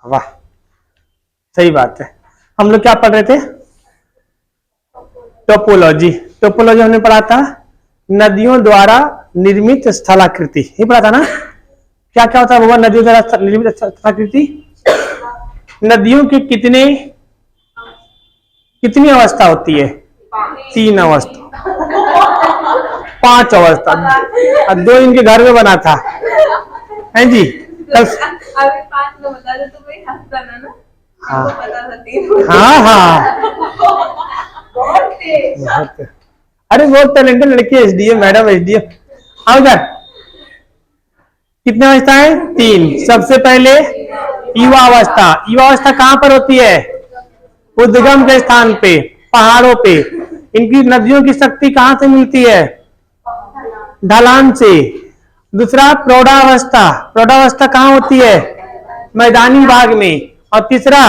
वाह, सही बात है। हम लोग क्या पढ़ रहे थे? टोपोलॉजी। टोपोलॉजी हमने पढ़ा था नदियों द्वारा निर्मित स्थलाकृति, ये पढ़ा था ना? क्या क्या होता है वो नदियों द्वारा निर्मित स्थलाकृति? नदियों की कितनी अवस्था होती है? 3 अवस्था, 5 अवस्था, और 2 इनके घर में बना था, है जी? अभी 5 लोग बता दे तो कोई हंसता ना। हाँ पता था 3। हाँ, अरे बहुत टैलेंटेड लड़की है, एसडीएम मैडम, एसडीएम। आओ इधर, कितने अवस्था है? 3। सबसे पहले युवा अवस्था। युवा अवस्था कहाँ पर होती है? उद्गम के स्थान पे, पहाड़ों पे। इनकी नदियों की शक्ति कहाँ से मिलती है? ढलान से। दूसरा प्रौढ़ावस्था। प्रौढ़ावस्था कहाँ होती है? मैदानी भाग में। और तीसरा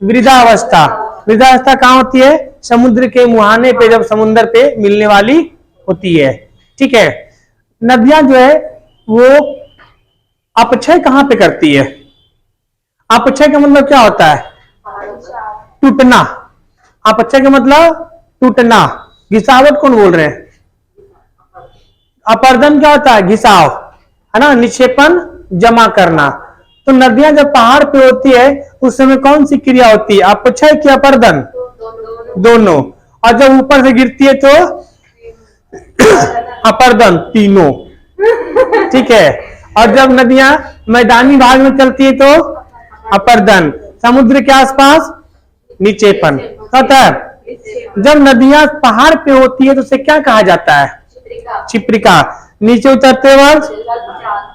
वृद्धावस्था। वृद्धावस्था कहाँ होती है? समुद्र के मुहाने पे, जब समुद्र पे मिलने वाली होती है। ठीक है। नदियां जो है वो अपक्षय कहाँ पे करती है? अपक्षय का मतलब क्या होता है? टूटना। अपक्षय का मतलब टूटना। घिसावट कौन बोल रहे हैं? अपर्दन क्या होता है? घिसाव, है ना? निक्षेपण, जमा करना। तो नदियां जब पहाड़ पे होती है उस समय कौन सी क्रिया होती है? अपक्षय की अपर्दन? दोनों। और जब ऊपर से गिरती है तो अपर्दन, तीनों। ठीक है। और जब नदियां मैदानी भाग में चलती है तो अपर्दन, समुद्र के आसपास निक्षेपण होता है। जब नदियां पहाड़ पे होती है तो उसे क्या कहा जाता है? क्षिप्रिका। नीचे उतरते वक्त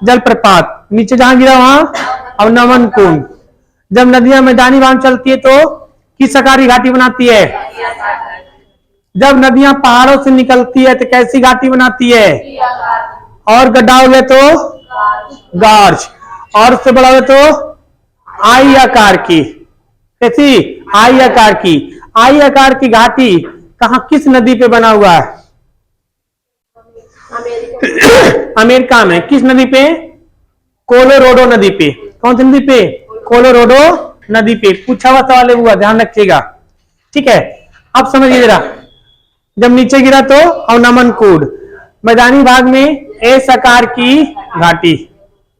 जलप्रपात, नीचे जहां गिरा वहां अवनमन कुंड। जब नदियां मैदानी भाग में चलती है तो किस आकार की घाटी बनाती है? जब नदियां पहाड़ों से निकलती है तो कैसी घाटी बनाती है? और गड्ढा हो गया तो गार्ज, और उससे बड़ा हो गया तो आई आकार की। कैसी? आई आकार की। आई आकार की घाटी कहा, किस नदी पे बना हुआ है? अमेरिका में। किस नदी पे? कोलोराडो नदी पे। कौन सी नदी पे? कोलोराडो नदी पे। पूछा हुआ सवाल हुआ, ध्यान रखिएगा। ठीक है। अब समझिए जरा, जब नीचे गिरा तो अवनमन कूड, मैदानी भाग में एस आकार की घाटी।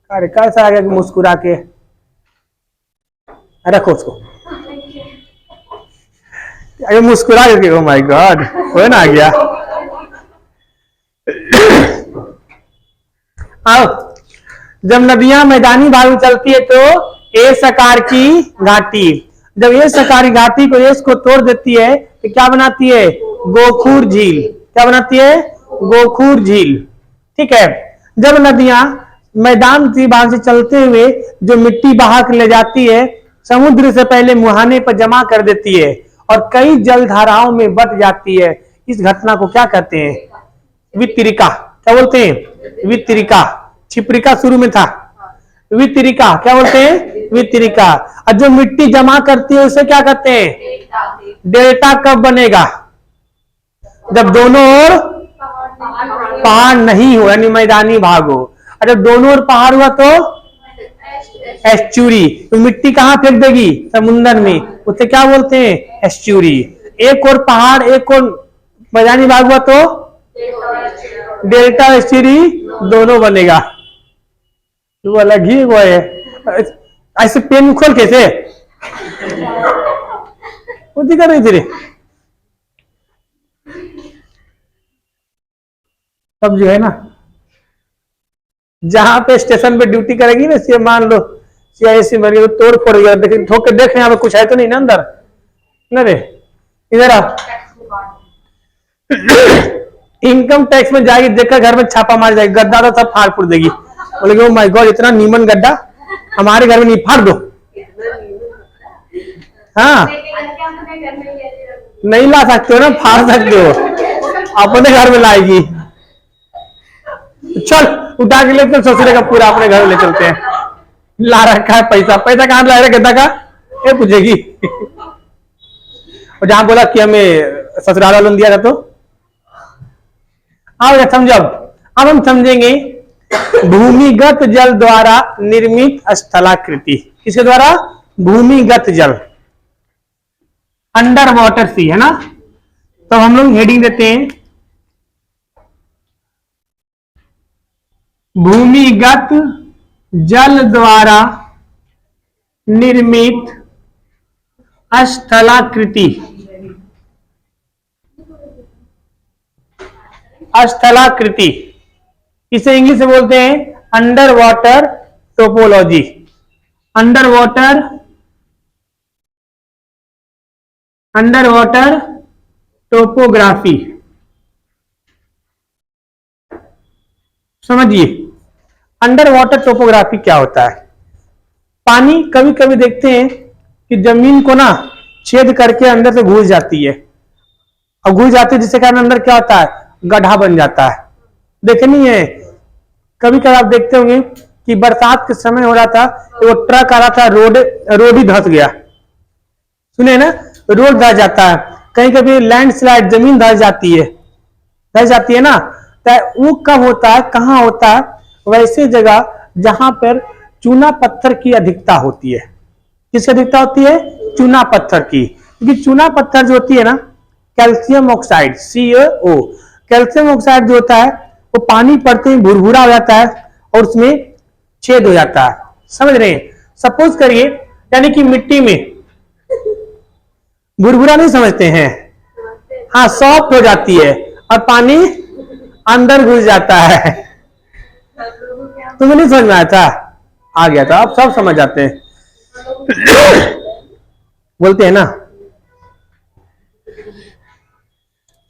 अरे कैसा आ गया मुस्कुरा के, रखो उसको। अरे मुस्कुरा करके, ओ माय गॉड, वो ना आ गया। आओ, जब नदियां मैदानी भाग में चलती है तो एस आकार की घाटी। जब एस आकार की घाटी को, एस को तोड़ देती है तो क्या बनाती है? गोखूर झील। क्या बनाती है? गोखूर झील। ठीक है। जब नदियां मैदान की भाग से चलते हुए जो मिट्टी बहा कर ले जाती है, समुद्र से पहले मुहाने पर जमा कर देती है और कई जल धाराओं में बट जाती है, इस घटना को क्या कहते हैं? वितरिका। क्या बोलते हैं? वितरिका। क्षिप्रिका शुरू में था, वितरिका। क्या बोलते हैं? वितरिका। और जो मिट्टी जमा करती है उसे क्या कहते हैं? डेल्टा। कब बनेगा? जब दोनों ओर पहाड़ नहीं हो, यानी मैदानी भाग हो। और जब दोनों ओर पहाड़ हुआ तो एस्चुरी। तो मिट्टी कहां फेंक देगी? समुद्र में। उसे क्या बोलते हैं? एस्चुरी। एक और पहाड़, एक और मैदानी भाग हुआ तो डेल्टा एस्चुरी, दोनों बनेगा। वो अलग ही वो है। ऐसे पेन खोल कैसे वो दिखा रही थी। तब जो है ना, जहां पे स्टेशन पे ड्यूटी करेगी ना, सी मान लो सीआईएससी मर गई, तोड़ फोड़ गया, ठोक के देख यहाँ पे कुछ है तो नहीं ना अंदर? न रे, इधर आ। इनकम टैक्स में जाएगी, देखकर घर में छापा मार जाएगी, गद्दा तो सब फाड़ फूड़ देगी। बोलेगी ओ माय गॉड, इतना नीमन गड्ढा हमारे घर में नहीं, फाड़ दो। हाँ, नहीं ला सकते हो ना, फाड़ सकते हो, अपने घर में लाएगी। चल उठा के लेते ससुरे का पूरा अपने घर में ले चलते हैं। ला रखा है पैसा, पैसा कहां ला रहा है गद्दा का, ये पूछेगी। और जहां बोला कि हमें ससुराल लोन दिया था तो आओ समझो। अब हम समझेंगे भूमिगत जल द्वारा निर्मित स्थलाकृति। किसके द्वारा? भूमिगत जल, अंडर वाटर सी, है ना। तो हम लोग हेडिंग देते हैं भूमिगत जल द्वारा निर्मित स्थलाकृति, स्थलाकृति, इसे इंग्लिश में बोलते हैं under water topology, under water topography. समझिए अंडर वाटर टोपोग्राफी क्या होता है। पानी कभी कभी देखते हैं कि जमीन को ना छेद करके अंदर से घुस जाती है, और घुस जाती है जिसके कारण अंदर क्या होता है, गड्ढा बन जाता है। देखे नहीं है, कभी कभी आप देखते होंगे कि बरसात के समय हो रहा था, वो ट्रक आ रहा था, रोड ही धंस गया, सुने ना, रोड धंस जाता है। कहीं कभी लैंडस्लाइड, जमीन धंस जाती है ना। तो वो कब होता है, कहाँ होता है, वैसे जगह जहां पर चूना पत्थर की अधिकता होती है। किसकी अधिकता होती है, चूना पत्थर की। क्योंकि चूना पत्थर जो होती है ना, calcium oxide CaO, calcium oxide जो होता है वो पानी पड़ते ही भुरभुरा हो जाता है और उसमें छेद हो जाता है। समझ रहे हैं। सपोज करिए, यानी कि मिट्टी में भुरभुरा नहीं समझते हैं, हाँ, सॉफ्ट हो जाती है और पानी अंदर घुस जाता है। तुम्हें नहीं समझ में आया था, आ गया था, आप सब समझ जाते हैं। बोलते हैं ना,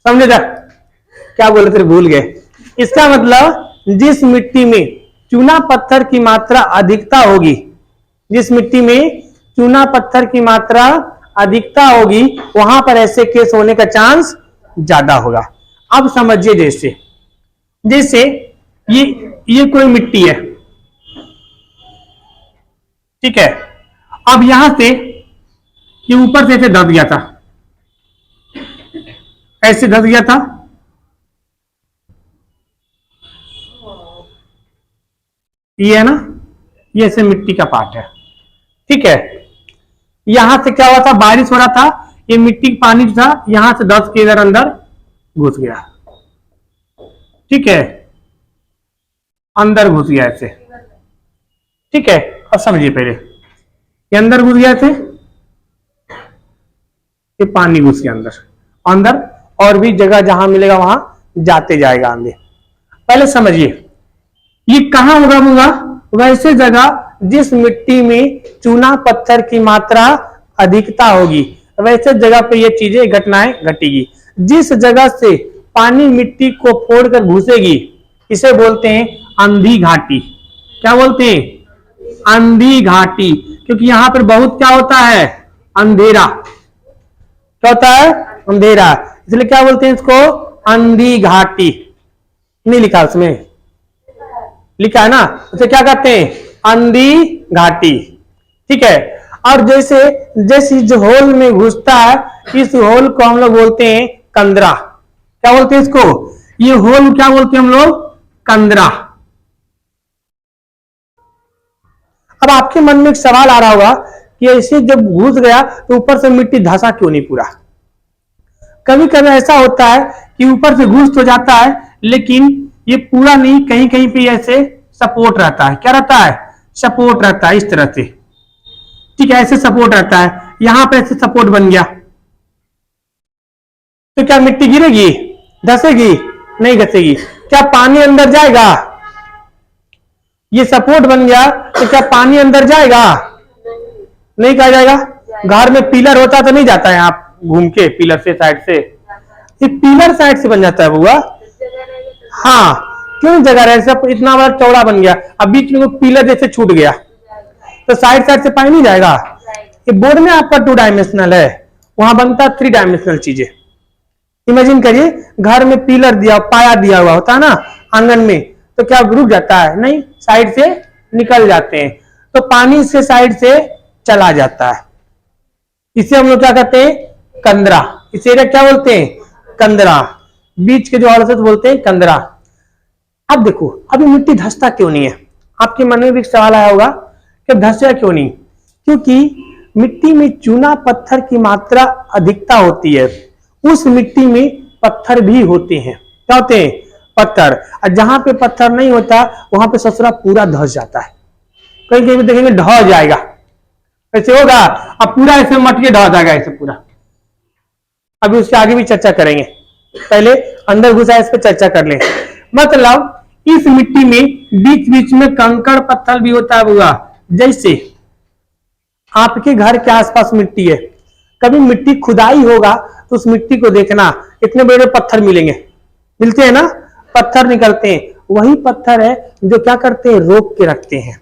समझे था क्या बोले थे, भूल गए। इसका मतलब जिस मिट्टी में चूना पत्थर की मात्रा अधिकता होगी, जिस मिट्टी में चूना पत्थर की मात्रा अधिकता होगी, वहां पर ऐसे केस होने का चांस ज्यादा होगा। अब समझिए, जैसे ये कोई मिट्टी है, ठीक है। अब यहां से ये ऊपर से ऐसे दब गया था, ऐसे दब गया था, ये है ना, ये ऐसे मिट्टी का पार्ट है, ठीक है। यहां से क्या हुआ था, बारिश हो रहा था, ये मिट्टी पानी था, यहां से दब के इधर अंदर घुस गया, ठीक है, अंदर घुस गया ऐसे, ठीक है। अब समझिए, पहले ये अंदर घुस गया थे, ये पानी घुस गया अंदर, और भी जगह जहां मिलेगा वहां जाते जाएगा आगे। पहले समझिए ये कहां होगा, वैसे जगह जिस मिट्टी में चूना पत्थर की मात्रा अधिकता होगी, वैसे जगह पे ये चीजें, घटनाएं घटेगी। जिस जगह से पानी मिट्टी को फोड़कर घुसेगी, इसे बोलते हैं अंधी घाटी। क्या बोलते हैं, अंधी घाटी। क्योंकि यहां पर बहुत क्या होता है, अंधेरा। क्या होता है, अंधेरा, इसलिए क्या बोलते हैं इसको, अंधी घाटी। नहीं लिखा उसमें, लिखा है ना, उसे क्या कहते हैं, अंधी घाटी, ठीक है। और जैसे जो होल में घुसता है, इस होल को हम लोग बोलते हैं कंदरा। क्या बोलते हैं इसको, ये होल क्या बोलते हैं हम लोग, कंदरा। अब आपके मन में एक सवाल आ रहा होगा कि ऐसे जब घुस गया तो ऊपर से मिट्टी धंसा क्यों नहीं पूरा। कभी कभी ऐसा होता है कि ऊपर से घुस तो जाता है, लेकिन ये पूरा नहीं, कहीं कहीं पे ऐसे सपोर्ट रहता है। क्या रहता है, सपोर्ट रहता है, इस तरह से, ठीक है, ऐसे सपोर्ट रहता है। यहां पे ऐसे सपोर्ट बन गया, तो क्या मिट्टी गिरेगी, धसेगी, नहीं धसेगी। क्या पानी अंदर जाएगा, ये सपोर्ट बन गया तो क्या पानी अंदर जाएगा, नहीं कहा जाएगा। घर में पिलर होता तो नहीं जाता है, आप घूम के पिलर से, साइड से, ये पिलर साइड से बन जाता है बुआ, हाँ, क्यों जगह रहे, सब इतना बड़ा चौड़ा बन गया, अब बीच में पिलर जैसे छूट गया तो साइड से पानी नहीं जाएगा। ये बोर्ड में आपका 2 डायमेंशनल है, वहां बनता 3 डायमेंशनल चीजें। इमेजिन करिए, घर में पिलर दिया, पाया दिया हुआ होता है ना आंगन में, तो क्या रुक जाता है, नहीं, साइड से निकल जाते हैं, तो पानी से साइड से चला जाता है। इसे हम लोग क्या कहते हैं, कंदरा। इस एरिया क्या बोलते हैं, कंदरा। बीच के जो औरत बोलते हैं कंदरा। अब देखो, अभी मिट्टी धंसता क्यों नहीं है, आपके मन में भी सवाल आया होगा कि धंसता क्यों नहीं। क्योंकि मिट्टी में चूना पत्थर की मात्रा अधिकता होती है, उस मिट्टी में पत्थर भी होते हैं। क्या होते हैं? पत्थर। और जहां पे पत्थर नहीं होता वहां पे ससुरा पूरा धस जाता है। कहीं कहीं देखेंगे ढह जाएगा, ऐसे होगा, अब पूरा ऐसे मटके ढह जाएगा ऐसे पूरा। अभी उसके आगे भी चर्चा करेंगे, पहले अंदर घुसा इस पर चर्चा कर ले। मतलब इस मिट्टी में बीच बीच में कंकड़ पत्थर भी होता है। जैसे आपके घर के आसपास मिट्टी है, कभी मिट्टी खुदाई होगा तो उस मिट्टी को देखना, इतने बड़े पत्थर मिलेंगे, मिलते हैं ना, पत्थर निकलते हैं। वही पत्थर है जो क्या करते हैं? रोक के रखते हैं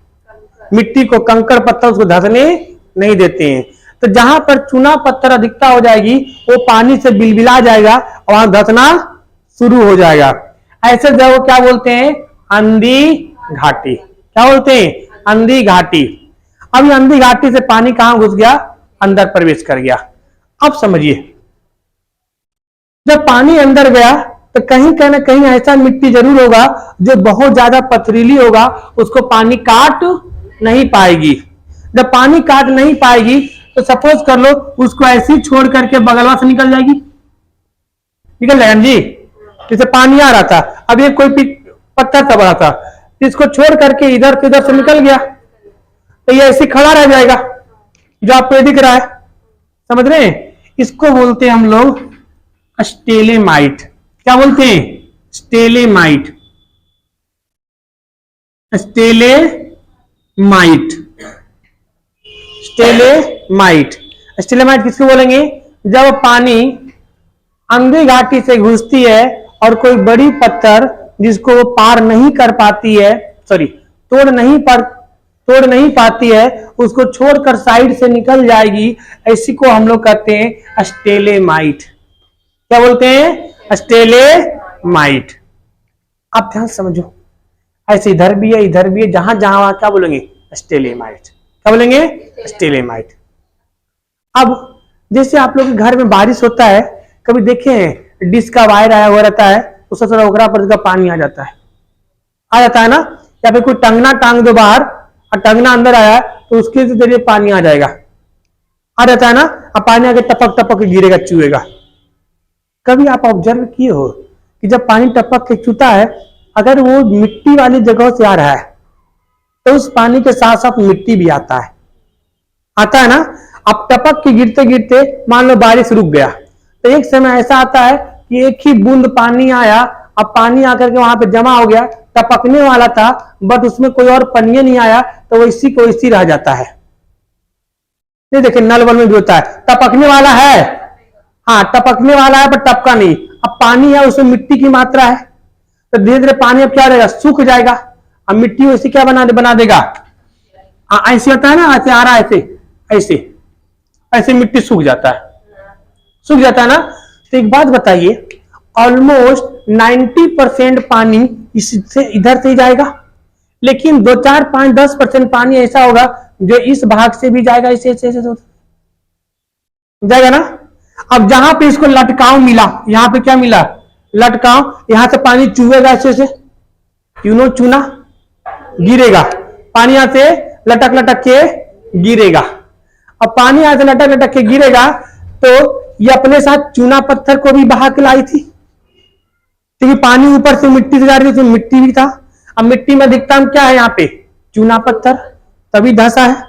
मिट्टी को, कंकड़ पत्थर उसको धंसने नहीं देते हैं। तो जहां पर चूना पत्थर अधिकता हो जाएगी वो पानी से बिलबिला जाएगा और वहां धंसना शुरू हो जाएगा। ऐसे जगह को क्या बोलते हैं? अंधी घाटी। क्या बोलते हैं? अंधी घाटी। अब ये अंधी घाटी से पानी कहां घुस गया? अंदर प्रवेश कर गया। अब समझिए, जब पानी अंदर गया तो कहीं ना कहीं ऐसा मिट्टी जरूर होगा जो बहुत ज्यादा पथरीली होगा, उसको पानी काट नहीं पाएगी। जब पानी काट नहीं पाएगी तो सपोज कर लो उसको ऐसे ही छोड़ करके बगलवा से निकल जाएगी, निकल जाएगा जी। जैसे पानी आ रहा था, अब ये कोई पत्थर था बड़ा था, इसको छोड़ करके इधर से उधर से निकल गया तो ये ऐसे खड़ा रह जाएगा जो आपको दिख रहा है। समझ रहे हैं? इसको बोलते हैं हम लोग स्टेलेमाइट। क्या बोलते हैं? स्टेलेमाइट। स्टेलेमाइट। स्टेलेमाइट। स्टेलेमाइट किसको बोलेंगे? जब पानी अंधी घाटी से घुसती है और कोई बड़ी पत्थर जिसको वो पार नहीं कर पाती है, सॉरी तोड़ नहीं पाती है, उसको छोड़कर साइड से निकल जाएगी, ऐसी को हम लोग कहते हैं स्टेलेमाइट। क्या बोलते हैं? स्टेलेमाइट। आप ध्यान समझो, ऐसे इधर भी है इधर भी है, जहां जहां क्या बोलेंगे? स्टेलेमाइट। क्या बोलेंगे? स्टेलेमाइट। अब जैसे आप लोग के घर में बारिश होता है, कभी देखे हैं डिश का वायर आया हुआ रहता है, उससे थोड़ा ओकरा पर का पानी आ जाता है ना, या फिर कोई टंगना टांग दो बाहर और टंगना अंदर आया तो उसके जरिए पानी आ जाएगा, आ जाता है ना, अब पानी आके टपक टपक गिरेगा, चुएगा। कभी आप ऑब्जर्व किए हो कि जब पानी टपक के चूता है, अगर वो मिट्टी वाली जगह से आ रहा है तो उस पानी के साथ साथ मिट्टी भी आता है ना। अब टपक के गिरते गिरते मान लो बारिश रुक गया तो एक समय ऐसा आता है कि एक ही बूंद पानी आया, अब पानी आकर के वहां पे जमा हो गया, टपकने वाला था बट उसमें कोई और पनिया नहीं आया तो वो इसी को इसी रह जाता है। नहीं देखिए नल वल में भी होता है, टपकने वाला है, हाँ टपकने वाला है पर टपका नहीं, अब पानी है उसमें मिट्टी की मात्रा है तो धीरे धीरे पानी अब क्या रहेगा? सूख जाएगा। अब मिट्टी वैसे क्या बना देगा? ऐसे होता है ना, ऐसे आ रहा है, ऐसे ऐसे मिट्टी सूख जाता है ना। तो एक बात बताइए, ऑलमोस्ट 90% पानी इससे इधर से ही जाएगा, लेकिन 2, 4, 5, 10% पानी ऐसा होगा जो इस भाग से भी जाएगा, ऐसे जाएगा ना। अब जहां पे इसको लटकाव मिला, यहां पे क्या मिला? लटकाव, यहां से पानी चूहेगा ऐसे से, चूना गिरेगा, पानी यहां से लटक लटक के गिरेगा। अब पानी यहां से लटक लटक के गिरेगा तो ये अपने साथ चूना पत्थर को भी बहा के लाई थी, क्योंकि पानी ऊपर से मिट्टी से जा रही थी, मिट्टी भी था। अब मिट्टी में अधिकतम क्या है? यहाँ पे चूना पत्थर, तभी धंसा है।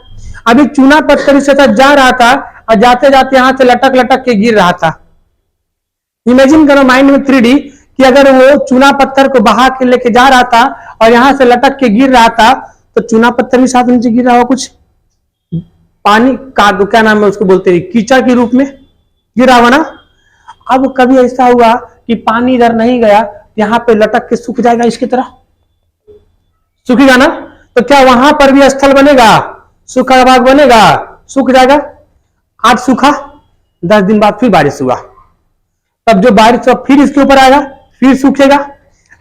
अभी चूना पत्थर इसके साथ जा रहा था और जाते जाते यहां से लटक लटक के गिर रहा था। इमेजिन करो माइंड में 3D कि अगर वो चूना पत्थर को बहा के लेके जा रहा था और यहां से लटक के गिर रहा था तो चूना पत्थर भी साथ नीचे गिर रहा हो, कुछ पानी का क्या नाम है उसको बोलते हैं, कीचड़ के रूप में गिरा हुआ ना। अब कभी ऐसा हुआ कि पानी इधर नहीं गया, यहां पे लटक के सूख जाएगा, इसकी तरह सूखेगा ना, तो क्या वहां पर भी स्थल बनेगा? सूखा भाग बनेगा, सूख जाएगा। आज सूखा, 10 दिन बाद फिर बारिश हुआ, तब जो बारिश हुआ फिर इसके ऊपर आएगा, फिर सूखेगा।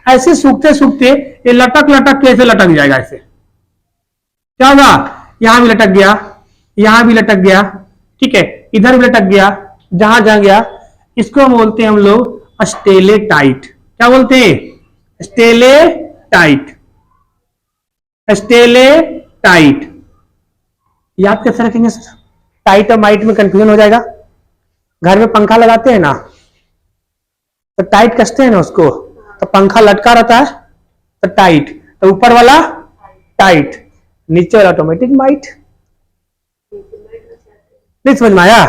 ऐसे सूखते सूखते ये लटक लटक के ऐसे लटक जाएगा। ऐसे क्या होगा? यहां भी लटक गया, यहां भी लटक गया, ठीक है, इधर भी लटक गया, जहां जहां गया। इसको बोलते हैं हम लोग स्टेलेटाइट। क्या बोलते हैं? स्टेलेटाइट। स्टेलेटाइट याद कैसे रखेंगे सर? टाइट और माइट में कंफ्यूजन हो जाएगा। घर में पंखा लगाते हैं ना, तो टाइट कसते हैं ना उसको, तो पंखा लटका रहता है तो टाइट, तो ऊपर वाला टाइट, नीचे वाला ऑटोमेटिक माइट। नहीं समझ में आया?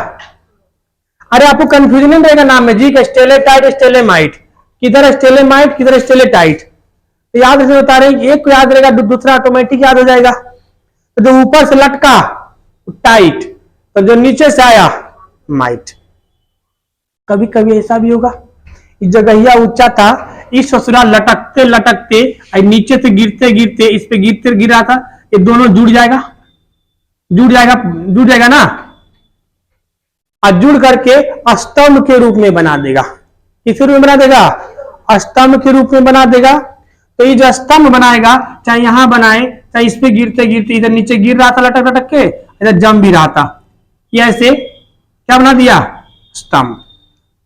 अरे आपको कंफ्यूजन नहीं रहेगा नाम में जी का स्टेलेटाइट स्टेलेमाइट, किधर स्टेलेमाइट किधर स्टेलेटाइट, तो याद से बता रहे हैं, एक को याद रहेगा दूसरा ऑटोमेटिक याद हो जाएगा। तो जो ऊपर से लटका टाइट, तो जो नीचे से आया माइट। कभी कभी ऐसा भी होगा, इस जगहिया ऊंचा था, इस ससुराल लटकते लटकते नीचे से गिरते गिरते इस पे गिरते गिर रहा था, ये दोनों जुड़ जाएगा, जुड़ जाएगा, जुड़ जाएगा ना, और जुड़ करके स्तंभ के रूप में बना देगा। किस रूप में बना देगा? स्तंभ के रूप में बना देगा। तो ये जो स्तंभ बनाएगा, चाहे यहां बनाए चाहे इस पे गिरते गिरते इधर नीचे गिर रहा था लटक लटक के, इधर जम भी रहा था, ये ऐसे क्या बना दिया? स्तंभ।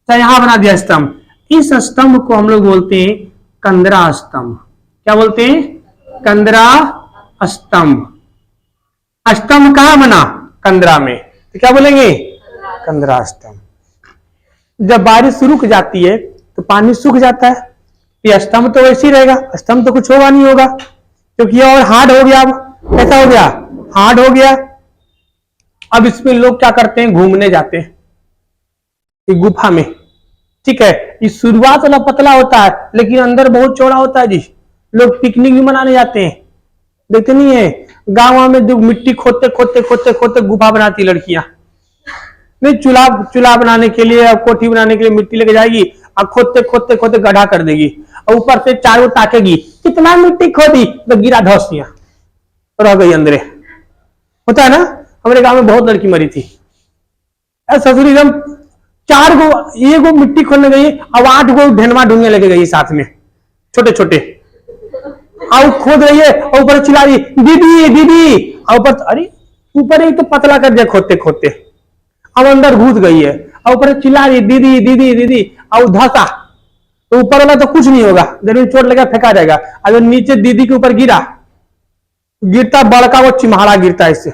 चाहे यहां बना दिया स्तंभ। इस स्तंभ को हम लोग बोलते हैं कंदरा स्तंभ। क्या बोलते हैं? कंदरा स्तंभ। स्तंभ कहां बना? कंदरा में, तो क्या बोलेंगे? कंदरा स्तंभ। जब बारिश रुक जाती है तो पानी सूख जाता है, ये स्तंभ तो वैसे ही रहेगा, स्तंभ तो कुछ होगा नहीं होगा, क्योंकि ये और हार्ड हो गया। अब कैसा हो गया? हार्ड हो गया। अब इसमें लोग क्या करते हैं? घूमने जाते हैं गुफा में, ठीक है। इस शुरुआत वाला पतला होता है लेकिन अंदर बहुत चौड़ा होता है जी। लोग पिकनिक भी मनाने जाते हैं, देखते नहीं है गांव में जो मिट्टी खोदते खोदते खोदते खोदते गुफा बनाती लड़कियां, नहीं चूल्हा बनाने के लिए, कोठी बनाने के लिए मिट्टी लेके जाएगी और खोदते खोदते खोदते गड्ढा कर देगी, और ऊपर से चारों ताकेगी कितना मिट्टी खोदी, तो गिरा धौसियां रह गई अंदरे। होता है ना, हमारे गांव में बहुत लड़की मरी थी, ससुर एकदम 4 गो, ये गो मिट्टी खोदने गई अब 8 गो ढेनवा ढूंढने लेके गई साथ में, छोटे छोटे, और खोद रही है और ऊपर चिल्ला रही दीदी दीदी, और ऊपर अरे ऊपर एक तो पतला कर दिया खोदते खोदते, अब अंदर घुस गई है और ऊपर चिल्ला रही दीदी दीदी दीदी, और धसा तो ऊपर वाला तो कुछ नहीं होगा, जरूर चोट लगा फेंका जाएगा। अगर नीचे दीदी के ऊपर गिरता बड़का वो चिम्हाड़ा गिरता है, इससे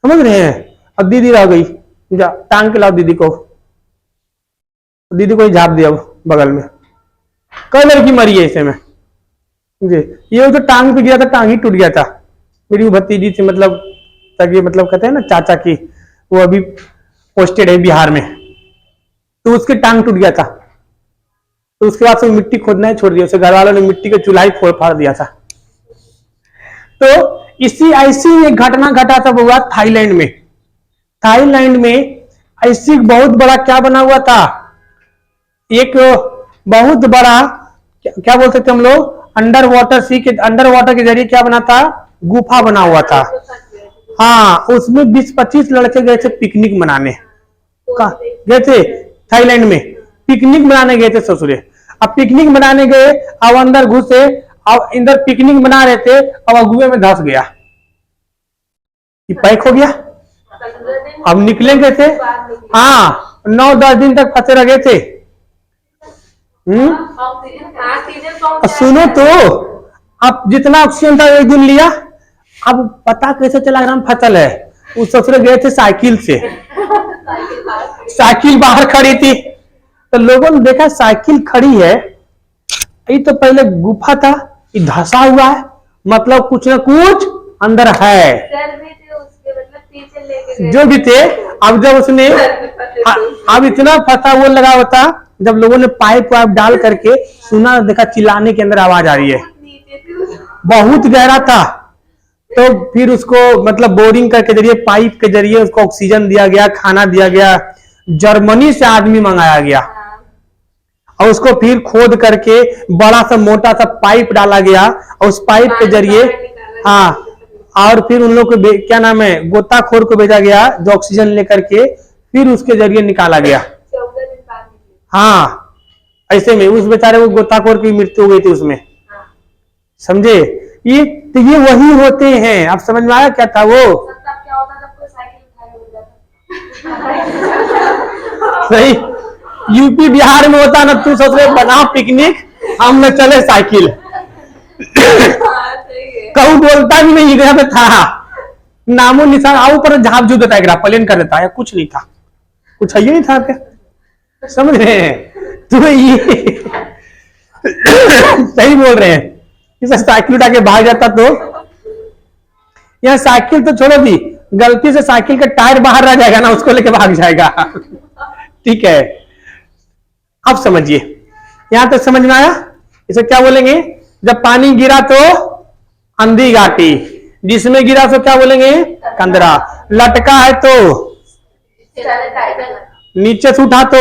समझ रहे हैं। अब दीदी रह गई, जा टांग के लाओ दीदी को, दीदी को ही झाप दिया बगल में। कई लड़की मरी है ऐसे में जी। ये जो टांग पे गिरा था, टांग ही टूट गया था। मेरी भतीजी थी, मतलब ताकि मतलब कहते हैं ना चाचा की, वो अभी पोस्टेड है बिहार में, तो उसके टांग टूट गया था, तो उसके बाद से मिट्टी खोदना ही छोड़ दिया, उसे घर वालों ने मिट्टी का चूल्हा ही फोड़ फाड़ दिया था। तो इसी ऐसी एक घटना घटा था, हुआ थाईलैंड में। थाईलैंड में ऐसी बहुत बड़ा क्या बना हुआ था, एक बहुत बड़ा क्या बोल सकते हम लोग, अंडर वाटर के जरिए क्या बना था? गुफा बना हुआ था। हाँ, उसमें 20-25 लड़के गए थे पिकनिक मनाने, गए थे थाईलैंड में पिकनिक मनाने गए थे ससुरे। अब पिकनिक मनाने गए, अब अंदर घुसे, अब इधर पिकनिक मना रहे थे, अब अगुए में धंस गया, पैक हो गया। अब निकलेंगे थे, हाँ 9-10 दिन तक फंसे रह थे। सुनो तो, अब जितना ऑक्सीजन था एक दिन लिया, अब पता कैसे चला ग्राम फसल है। उस ससुरे गए थे साइकिल से, साइकिल बाहर खड़ी थी, तो लोगों ने देखा साइकिल खड़ी है, ये तो पहले गुफा था, ये धंसा हुआ है, मतलब कुछ ना कुछ अंदर है। जो भी थे, अब जब उसने अब इतना फंसा वो लगा हुआ था, जब लोगों ने पाइप वाइप डाल करके सुना, देखा चिल्लाने के अंदर आवाज आ रही है, बहुत गहरा था। तो फिर उसको मतलब बोरिंग करके जरिए, पाइप के जरिए उसको ऑक्सीजन दिया गया, खाना दिया गया, जर्मनी से आदमी मंगाया गया, और उसको फिर खोद करके बड़ा सा मोटा सा पाइप डाला गया, और उस पाइप के जरिए, हाँ, और फिर उन लोग को क्या नाम है, गोताखोर को भेजा गया, जो ऑक्सीजन लेकर के फिर उसके जरिए निकाला गया। हाँ, ऐसे में उस बेचारे वो गोताखोर की मृत्यु हो गई थी उसमें, समझे। ये तो ये वही होते हैं। आप समझ में आया क्या था वो? सही, यूपी बिहार में होता ना, तू सोच रहे बना पिकनिक, हम न चले साइकिल। कहूँ बोलता भी नहीं, इधर पे था, नामो निशान आ ऊपर झाप झूप देता है, ग्राफ प्लेन कर देता है, कुछ नहीं था, कुछ है ही नहीं था क्या, समझ रहे हैं तो ये सही बोल रहे हैं। इसे साइकिल उठा के भाग जाता तो यह साइकिल तो छोड़ो दी, गलती से साइकिल का टायर बाहर रह जाएगा ना, उसको लेके भाग जाएगा। ठीक है, अब समझिए, यहां तक समझ में आया। इसे क्या बोलेंगे, जब पानी गिरा तो अंधी घाटी, जिसमें गिरा तो क्या बोलेंगे, कंदरा, लटका है तो, नीचे से उठा तो,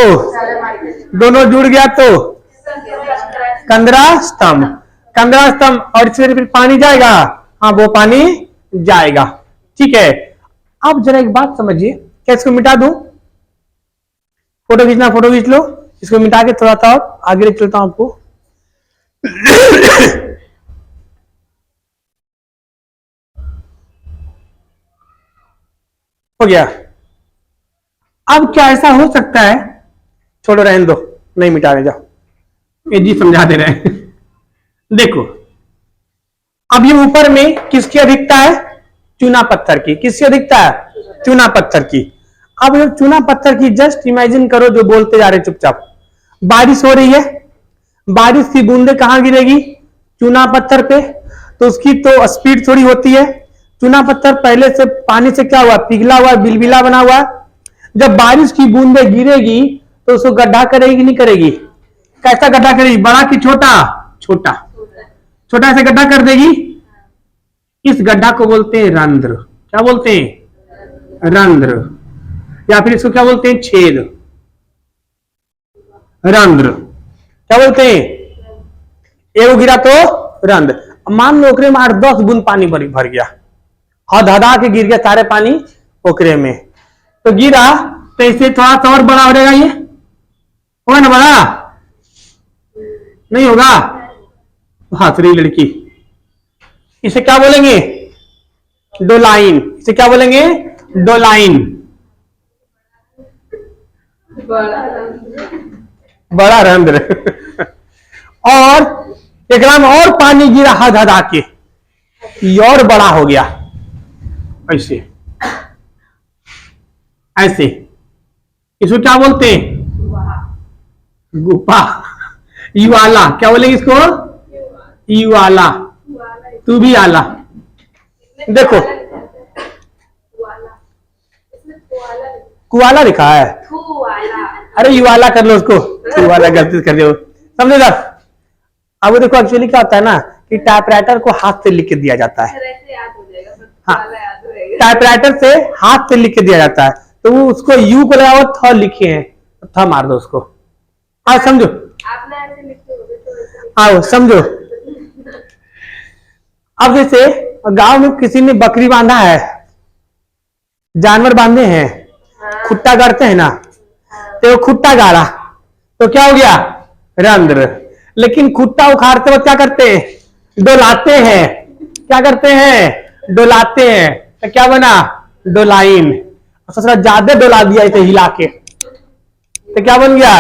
दोनों जुड़ गया तो कंदरा स्तंभ, कंदरा स्तंभ, और इसमें फिर पानी जाएगा, हाँ वो पानी जाएगा। ठीक है, अब जरा एक बात समझिए, क्या इसको मिटा दूं, फोटो खींचना, फोटो खींच लो, इसको मिटा के थोड़ा सा आगे ले चलता हूं आपको। हो गया। अब क्या ऐसा हो सकता है, छोड़ो रहने दो, नहीं मिटाने जाओ, ये जी समझा दे रहे हैं। देखो, अब ये ऊपर में किसकी अधिकता है, चूना पत्थर की, किसकी अधिकता है, चूना पत्थर की। अब ये चूना पत्थर की जस्ट इमेजिन करो, जो बोलते जा रहे चुपचाप, बारिश हो रही है, बारिश की बूंदे कहां गिरेगी, चूना पत्थर पे, तो उसकी तो स्पीड थोड़ी होती है, चूना पत्थर पहले से पानी से क्या हुआ, पिघला हुआ, बिलबिला बना हुआ। जब बारिश की बूंदे गिरेगी तो उसको गड्ढा करेगी नहीं करेगी, कैसा गड्ढा करेगी, बड़ा कि छोटा, छोटा, छोटा ऐसे गड्ढा कर देगी। इस गड्ढा को बोलते हैं रंध्र, क्या बोलते हैं, रंध्र, या फिर इसको क्या बोलते हैं, छेद, रंध्र, क्या बोलते हैं, एगो गिरा तो रंध्र। मान लो ओकरे में 8-10 बूंद पानी भर गया, हद हदा के गिर गया सारे पानी ओकरे में, तो गिरा तो इससे थोड़ा सा और बड़ा हो जाएगा, ये होगा ना बड़ा, नहीं होगा, हंस रही लड़की। इसे क्या बोलेंगे, डोलाइन, इसे क्या बोलेंगे, डोलाइन, बड़ा रंध्र। और एक में और पानी गिरा हद हदा के, ये और बड़ा हो गया, ऐसे ऐसे, इसको क्या बोलते हैं, गुफा, युवाला, क्या बोलेंगे इसको, युवाला, तू भी आला। देखो कुआला लिखा है, अरे युवाला कर लो उसको, युवाला गलती कर दो, समझे ना। अब देखो एक्चुअली क्या होता है ना, कि टाइपराइटर को हाथ से लिख के दिया जाता है, हाँ, टाइपराइटर से हाथ से लिख के दिया जाता है, तो वो उसको यू को लगा हुआ थ लिखे हैं, तो थ मार दो उसको, आओ समझो, आओ समझो। अब जैसे गांव में किसी ने बकरी बांधा है, जानवर बांधे हैं, खुट्टा गाड़ते हैं ना, तो वो खुट्टा गाड़ा तो क्या हो गया, रंध्र। लेकिन खुट्टा उखाड़ते वक्त क्या करते हैं, डोलाते हैं, क्या करते हैं, डोलाते हैं, तो क्या बना, डोलाइन। ससुरा ज्यादा डोला दिया इसे हिला के, तो क्या बन गया,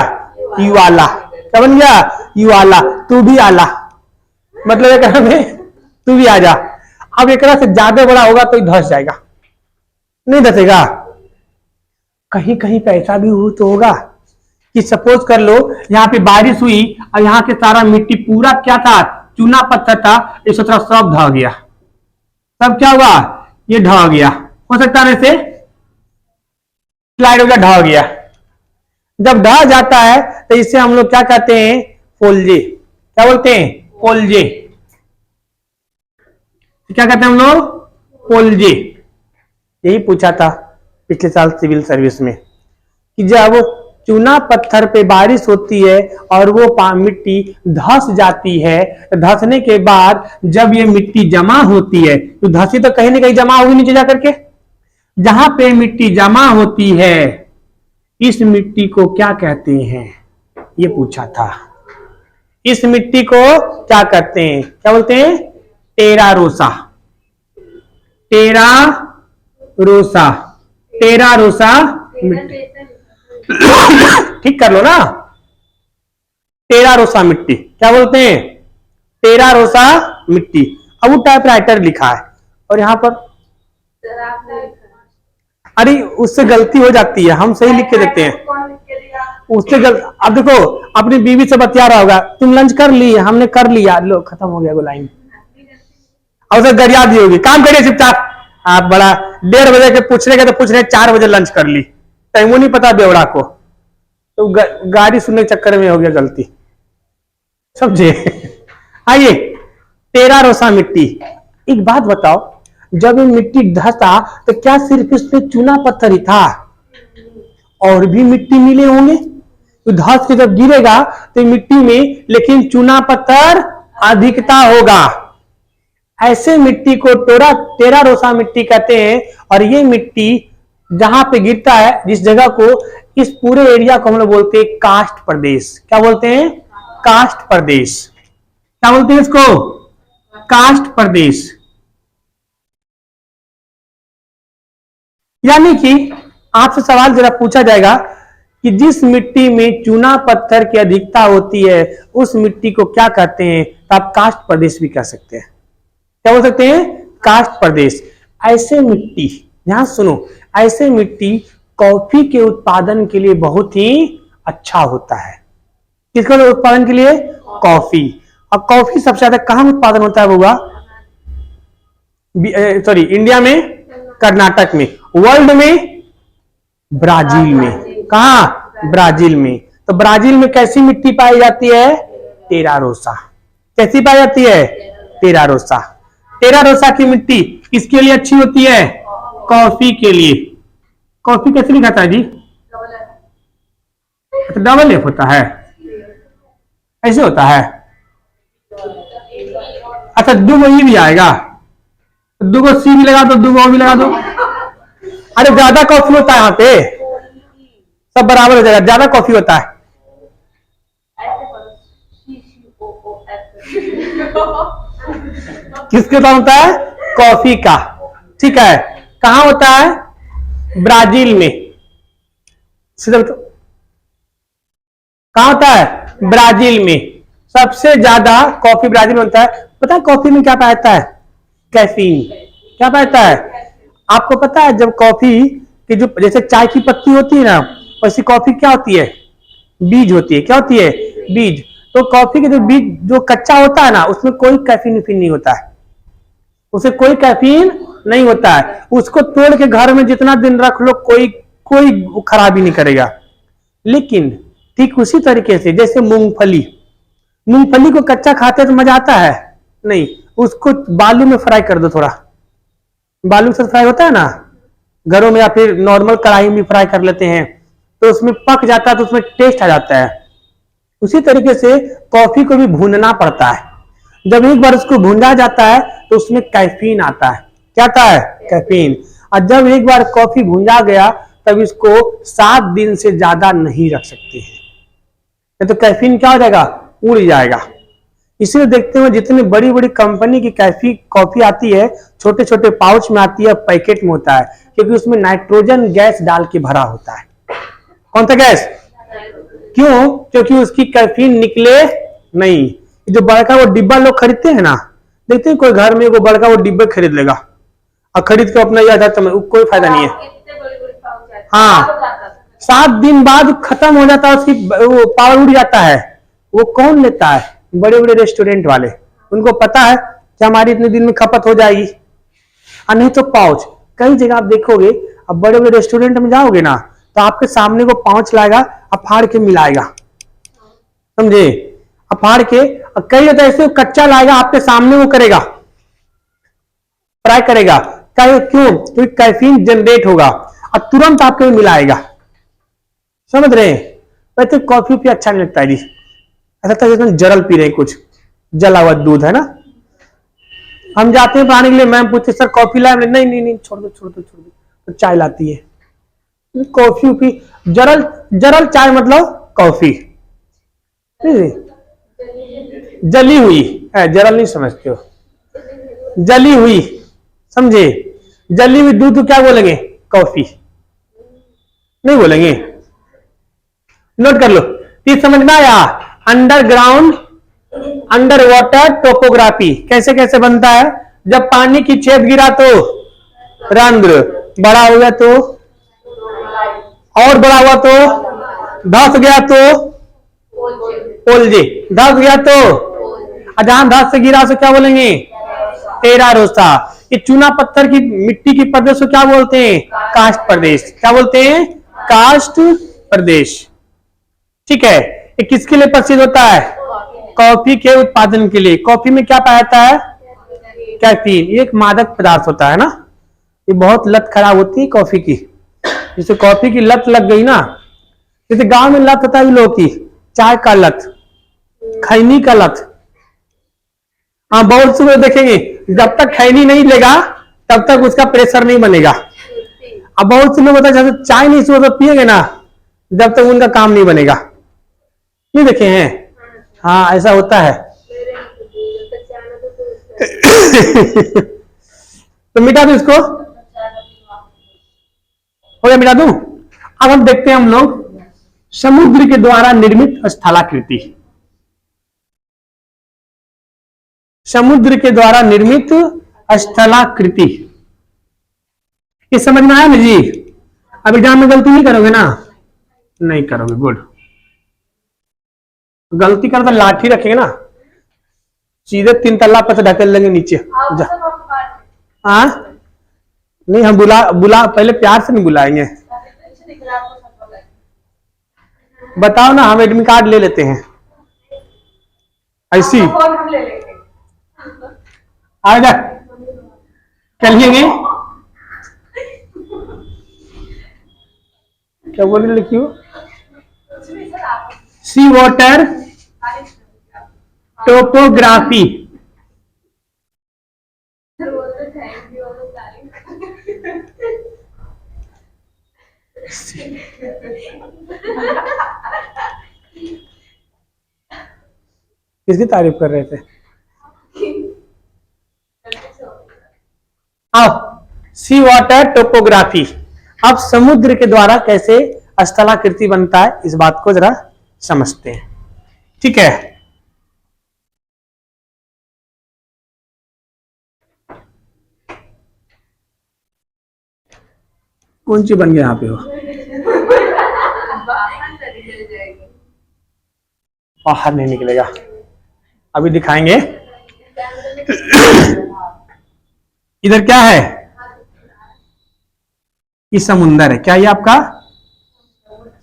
युवाला, क्या बन गया, युवाला, तू भी आला, मतलब एक में तू भी आ जा। अब एक से ज्यादा बड़ा होगा तो धस जाएगा, नहीं धसेगा। कहीं कहीं पे ऐसा भी हो तो होगा कि सपोज कर लो यहाँ पे बारिश हुई और यहाँ के सारा मिट्टी पूरा क्या था, चूना पत्थर था, ये सोचा सब ढह गया, सब क्या हुआ, ये ढह गया, हो सकता है ऐसे स्लाइड हो गया, ढह गया। जब ढह जाता है तो इसे हम लोग क्या कहते हैं, फोल्जे, क्या बोलते हैं, फोल्जे, क्या कहते हैं हम लोग, फोल्जे। यही पूछा था पिछले साल सिविल सर्विस में, कि जब चूना पत्थर पे बारिश होती है और वो मिट्टी धस जाती है, धसने के बाद जब ये मिट्टी जमा होती है, तो धसी तो कहीं ना कहीं जमा होगी नीचे जाकर के, जहां पे मिट्टी जमा होती है इस मिट्टी को क्या कहते हैं, ये पूछा था। इस मिट्टी को क्या कहते हैं, क्या बोलते हैं, टेरा रोसा, टेरा रोसा, टेरा रोसा मिट्टी। ठीक कर लो ना, टेरा रोसा मिट्टी, क्या बोलते हैं, टेरा रोसा मिट्टी। अब वो टाइपराइटर लिखा है और यहाँ पर सर आप अरे उससे गलती हो जाती है, हम सही लिख के देते हैं। कौन लिख के दिया? उससे अब देखो, अपनी बीवी से बतिया रहा होगा, तुम लंच कर ली, हमने कर लिया, लो खत्म हो गया वो लाइन। और उसे गरिया दी होगी, काम करिए चुपचाप। आप बड़ा 1:30 बजे के पूछने के तो पूछ रहे 4 बजे लंच कर ली, टाइमो नहीं पता बेवड़ा को, तो गाड़ी सुनने के चक्कर में हो गया गलती, समझे। आइए, 13 रोसा मिट्टी। एक बात बताओ, जब ये मिट्टी धसा तो क्या सिर्फ इसमें चूना पत्थर ही था, और भी मिट्टी मिले होंगे? तो धस के जब गिरेगा तो मिट्टी में लेकिन चूना पत्थर अधिकता होगा। ऐसे मिट्टी को 13 रोसा मिट्टी कहते हैं। और ये मिट्टी जहां पे गिरता है, जिस जगह को, इस पूरे एरिया को हम लोग बोलते हैं कास्ट प्रदेश। क्या बोलते हैं? कास्ट प्रदेश। क्या बोलते हैं इसको? कास्ट प्रदेश। यानी कि आपसे सवाल जरा पूछा जाएगा कि जिस मिट्टी में चूना पत्थर की अधिकता होती है उस मिट्टी को क्या कहते हैं, तो आप कास्ट प्रदेश भी कह सकते हैं। क्या बोल सकते हैं? कास्ट प्रदेश। ऐसे मिट्टी, यहां सुनो, ऐसे मिट्टी कॉफी के उत्पादन के लिए बहुत ही अच्छा होता है। किसका उत्पादन के लिए? कॉफी। और कॉफी सबसे ज्यादा कहां उत्पादन होता है बुआ? सॉरी, इंडिया में कर्नाटक में, वर्ल्ड में ब्राजील में। कहा? ब्राजील में। तो ब्राजील में कैसी मिट्टी पाई जाती है? 13 रोसा। कैसी पाई जाती है? 13 रोसा। 13 रोसा की मिट्टी किसके लिए अच्छी होती है? कॉफी के लिए। कॉफी कैसे लिखाता है जी? डबल एफ होता है, ऐसे होता है। अच्छा, दुगो ई भी आएगा, दुगो सी भी लगा दो, दुगो भी लगा दो। अरे ज्यादा कॉफी होता है यहाँ पे, सब बराबर हो जाएगा, ज्यादा कॉफी होता है। किसके साथ होता है? कॉफी का। ठीक है, कहां होता है? ब्राजील में। सीधा बताओ, कहां होता है? ब्राजील में। सबसे ज्यादा कॉफी ब्राजील में होता है। पता है कॉफी में क्या पाया जाता है? कैफीन। क्या पाया जाता है? आपको पता है जब कॉफी की जो, जैसे चाय की पत्ती होती है ना, वैसी कॉफी क्या होती है? बीज होती है। क्या होती है? बीज। तो कॉफी के जो बीज जो कच्चा होता है ना, उसमें कोई कैफीन नहीं होता है, उसे कोई कैफीन नहीं होता है। उसको तोड़ के घर में जितना दिन रख लो, कोई खराबी नहीं करेगा। लेकिन ठीक उसी तरीके से जैसे मूंगफली को कच्चा खाते तो मजा आता है? नहीं, उसको बालू में फ्राई कर दो, थोड़ा बालू से फ्राई होता है ना घरों में, या फिर नॉर्मल कढ़ाई में फ्राई कर लेते हैं, तो उसमें पक जाता है, तो उसमें टेस्ट आ जाता है। उसी तरीके से कॉफी को भी भूनना पड़ता है। जब एक बार उसको भूना जाता है तो उसमें कैफीन आता है। क्या आता है? कैफीन। और जब एक बार कॉफी भूंजा गया तब इसको 7 दिन से ज्यादा नहीं रख सकते हैं, तो कैफीन क्या हो जाएगा? उड़ जाएगा। इसलिए देखते हो जितनी बड़ी बड़ी कंपनी की कॉफी आती है, छोटे छोटे पाउच में आती है, पैकेट में होता है, क्योंकि उसमें नाइट्रोजन गैस डाल के भरा होता है। कौन सा गैस? क्यों? क्योंकि उसकी कैफीन निकले नहीं। जो बड़का वो डिब्बा लोग खरीदते हैं ना, देखते हैं कोई घर में वो बड़का वो डिब्बा खरीद लेगा और खरीद के अपना याद आता है, कोई फायदा नहीं है। हाँ, 7 दिन बाद खत्म हो जाता है, उसकी वो पावर उड़ जाता है। वो कौन लेता है? बड़े बड़े रेस्टोरेंट वाले। उनको पता है कि हमारी इतने दिन में खपत हो जाएगी। और नहीं तो पाउच, कई जगह आप देखोगे, अब बड़े बड़े रेस्टोरेंट में जाओगे ना, तो आपके सामने को पाउच लाएगा और फाड़ के मिलाएगा, समझे? अब फाड़ के कई जगह ऐसे कच्चा लाएगा, आपके सामने वो करेगा, फ्राई करेगा। क्यों? क्योंकि कैफीन जनरेट होगा और तुरंत आपके मिलाएगा। समझ रहे हैं? वैसे कॉफी भी अच्छा नहीं लगता है जी, ऐसा लगता है जैसे जरल पी रहे, कुछ जला हुआ दूध है ना। हम जाते हैं पानी के लिए, मैम पूछते सर कॉफी लाए? नहीं नहीं नहीं, छोड़ दो छोड़ दो छोड़ दो। तो चाय लाती है। कॉफी पी, जरल चाय मतलब कॉफी, जली हुई है, जरल नहीं समझते हो, जली हुई, समझे? जली हुई दूध को क्या बोलेंगे? कॉफी नहीं बोलेंगे। नोट कर लो, ये समझ में आया? अंडरग्राउंड अंडर वाटर टोपोग्राफी कैसे कैसे बनता है। जब पानी की छेद गिरा तो रंध्र, बड़ा हो गया तो और बड़ा हुआ तो 10 गया तो ओलजे, 10 गया तो जहां 10 से गिरा उसे क्या बोलेंगे? 13 रोजा। ये चूना पत्थर की मिट्टी के प्रदेश को क्या बोलते हैं? काष्ठ प्रदेश। क्या बोलते हैं? काष्ठ प्रदेश। ठीक है। ये किसके लिए प्रसिद्ध होता है? कॉफी के उत्पादन के लिए। कॉफी में क्या पाया जाता है? कैफीन। ये एक मादक पदार्थ होता है ना, ये बहुत लत खराब होती है कॉफी की। जैसे कॉफी की लत लग गई ना, जैसे गांव में लत होता है लोगों की, चाय का लत, खैनी का लत। हाँ, बहुत से देखेंगे जब तक खैनी नहीं लेगा तब तक उसका प्रेशर नहीं बनेगा। अब बहुत से लोग होता है जैसे चाय नहीं सुबह पिएंगे ना, जब तक उनका काम नहीं बनेगा। नहीं देखे हैं? हाँ, ऐसा होता है। तो मिटा दो इसको, हो गया? मिटा दूं? अब हम देखते हैं हम लोग समुद्र के द्वारा निर्मित स्थलाकृति। समुद्र के द्वारा निर्मित स्थलाकृति, ये समझ में आया ना जी? अब एग्जाम में गलती नहीं करोगे ना? नहीं करोगे, गुड। गलती कर तो लाठी रखेंगे ना, सीधे 3 तल्ला पर से ढकेल लेंगे नीचे। हाँ, नहीं, हम बुला पहले प्यार से नहीं बुलाएंगे। बताओ ना, हम एडमिट कार्ड ले लेते हैं ऐसी। आ जा, चलिए। क्या बोल रही लिखी हो? सी वाटर टोपोग्राफी। किसकी तारीफ कर रहे थे? अब सी वाटर टोपोग्राफी। अब समुद्र के द्वारा कैसे स्थलाकृति बनता है, इस बात को जरा समझते हैं। ठीक है। कौन सी बन गया यहाँ पे हो? बाहर नहीं निकलेगा, अभी दिखाएंगे। इधर क्या है? ये समुंदर है। क्या ये आपका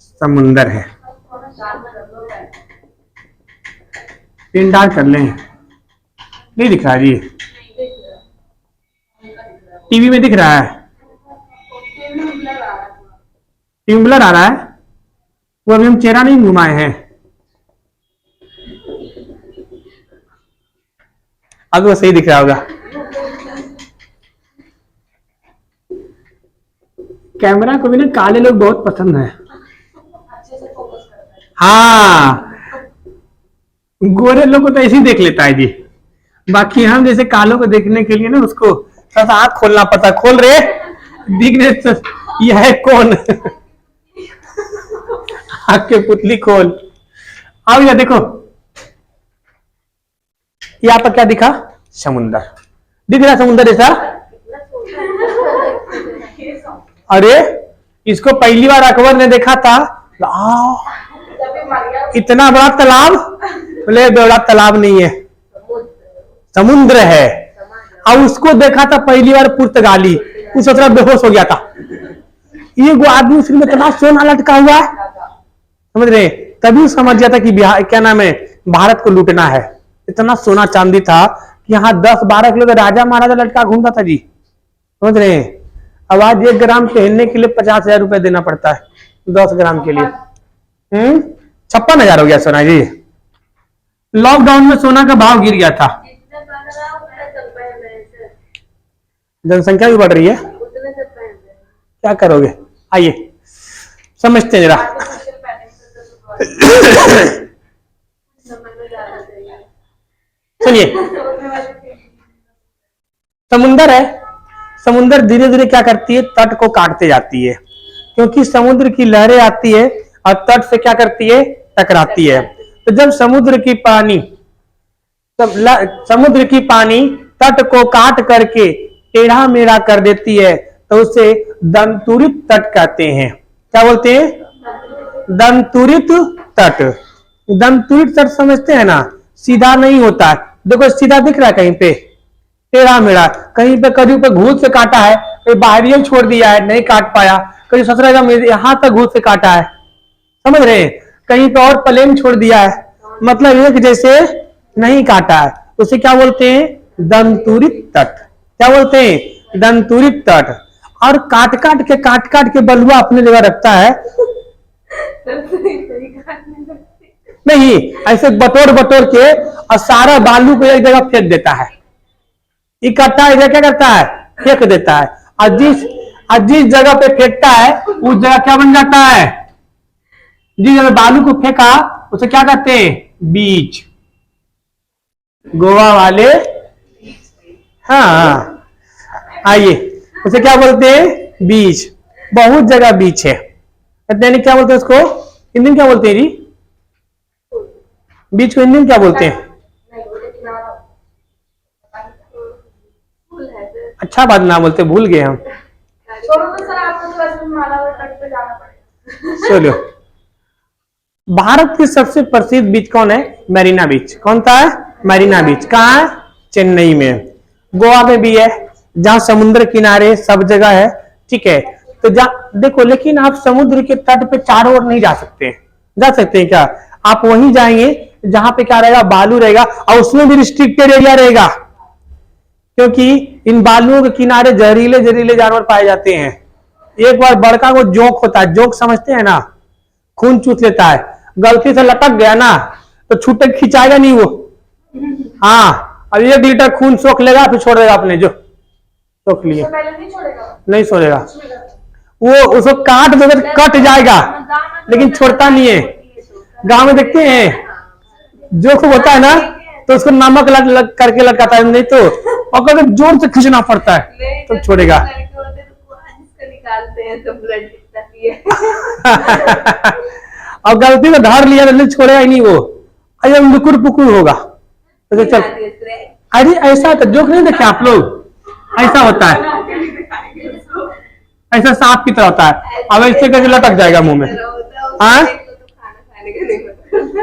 समुंदर है? पिंडार कर लें, नहीं दिख रहा जी? टीवी में दिख रहा है? टीवी में ब्लर आ रहा है? वो अभी हम चेहरा नहीं घुमाए हैं, अब वो सही दिख रहा होगा। कैमरा को भी ना काले लोग बहुत पसंद है। हाँ, गोरे लोग को तो ऐसे ही देख लेता है जी, बाकी हम जैसे कालों को देखने के लिए ना उसको थोड़ा आंख खोलना पड़ता। खोल रहे दिखने, यह है कौन? आंख के पुतली खोल। अब यह देखो, यहाँ पर क्या दिखा? समुंदर दिख रहा। समुंदर ऐसा, अरे इसको पहली बार अकबर ने देखा था, इतना बड़ा तालाब। बोले बड़ा तालाब नहीं है, समुद्र है। और उसको देखा था पहली बार पुर्तगाली, उस तरह बेहोश हो गया था। ये वो आदमी उसमें इतना सोना लटका हुआ है, समझ रहे? तभी समझ गया था कि बिहार, क्या नाम है, भारत को लूटना है। इतना सोना चांदी था कि यहाँ 10-12 किलो का राजा महाराजा लटका घूमता था जी, समझ रहे हैं? अब आज 1 ग्राम पहनने के लिए 50,000 रुपए देना पड़ता है, 10 ग्राम के लिए। 56,000 हो गया सोना जी। लॉकडाउन में सोना का भाव गिर गया था। जनसंख्या भी बढ़ रही है, क्या करोगे? आइए समझते हैं जरा। सुनिए, समुंदर है। समुंदर धीरे धीरे क्या करती है? तट को काटते जाती है, क्योंकि समुद्र की लहरें आती है और तट से क्या करती है? टकराती है। तो जब समुद्र की पानी तट को काट करके टेढ़ा मेढ़ा कर देती है, तो उसे दंतुरित तट कहते हैं। क्या बोलते हैं? दंतुरित तट। दंतुरित तट समझते हैं ना, सीधा नहीं होता है। देखो सीधा दिख रहा है कहीं पे, टेढ़ा मेढ़ा, कहीं पे कहीं पे घूस से काटा है, कहीं बाहरी छोड़ दिया है नहीं काट पाया, कहीं ससुरा यहाँ तक घूस से काटा है, समझ रहे हैं? कहीं पे और प्लेन छोड़ दिया है, मतलब एक जैसे नहीं काटा है, उसे क्या बोलते हैं? दंतुरित तट। क्या बोलते हैं? दंतुरित तट। और काट काट के बलुआ अपने जगह रखता है, नहीं ऐसे बटोर के और सारा बालू को एक जगह फेंक देता है, इकट्ठा इधर क्या करता है? फेंक देता है। और जिस जगह पे फेंकता है उस जगह क्या बन जाता है? जिस जगह बालू को फेंका उसे क्या कहते हैं? बीच। गोवा वाले, हाँ आइए, उसे क्या बोलते हैं? बीच। बहुत जगह बीच है, दैनिक क्या बोलते हैं उसको? हिंदी में क्या बोलते हैं जी? बीच को हिंदी में क्या बोलते हैं? अच्छा बात ना बोलते, भूल गए हम। छोड़ो तो सर, आपको तो वैसे मालावर तट पे जाना पड़ेगा। चलो, भारत की सबसे प्रसिद्ध बीच कौन है? मरीना बीच। कौन सा है? मरीना बीच। कहाँ है? चेन्नई में। गोवा में भी है, जहां समुद्र किनारे सब जगह है, ठीक है। तो जहां देखो, लेकिन आप समुद्र के तट पे चारों ओर नहीं जा सकते। जा सकते हैं क्या? आप वहीं जाएंगे जहां पे क्या रहेगा? बालू रहेगा, और उसमें भी रिस्ट्रिक्टेड एरिया रहेगा, क्योंकि इन बालुओं के किनारे जहरीले जानवर पाए जाते हैं। एक बार बड़का को जोंक होता है, जोंक समझते हैं ना, खून चूस लेता है, गलती से लटक गया ना तो छूटे खिंचाएगा नहीं वो, हाँ, अब 1 लीटर खून सोख लेगा, फिर छोड़ देगा अपने, जो सोख लिए नहीं छोड़ेगा वो, उसको काट देगा तो कट जाएगा, लेकिन छोड़ता नहीं है। गांव में देखते हैं जोक होता है ना, तो उसको नमक लग करके लगाता है, नहीं तो अगर जोर से खींचना पड़ता है तो छोड़ेगा। निकालते हैं तो ब्लड और गलती में धर लिया तो छोड़ेगा ही नहीं वो, अरे लुकुर पुकुर होगा। तो चल, अरे ऐसा तो जोक नहीं देखे आप लोग? ऐसा होता है, ऐसा सांप की तरह होता है, अब ऐसे करके लटक जाएगा मुंह में, हाँ,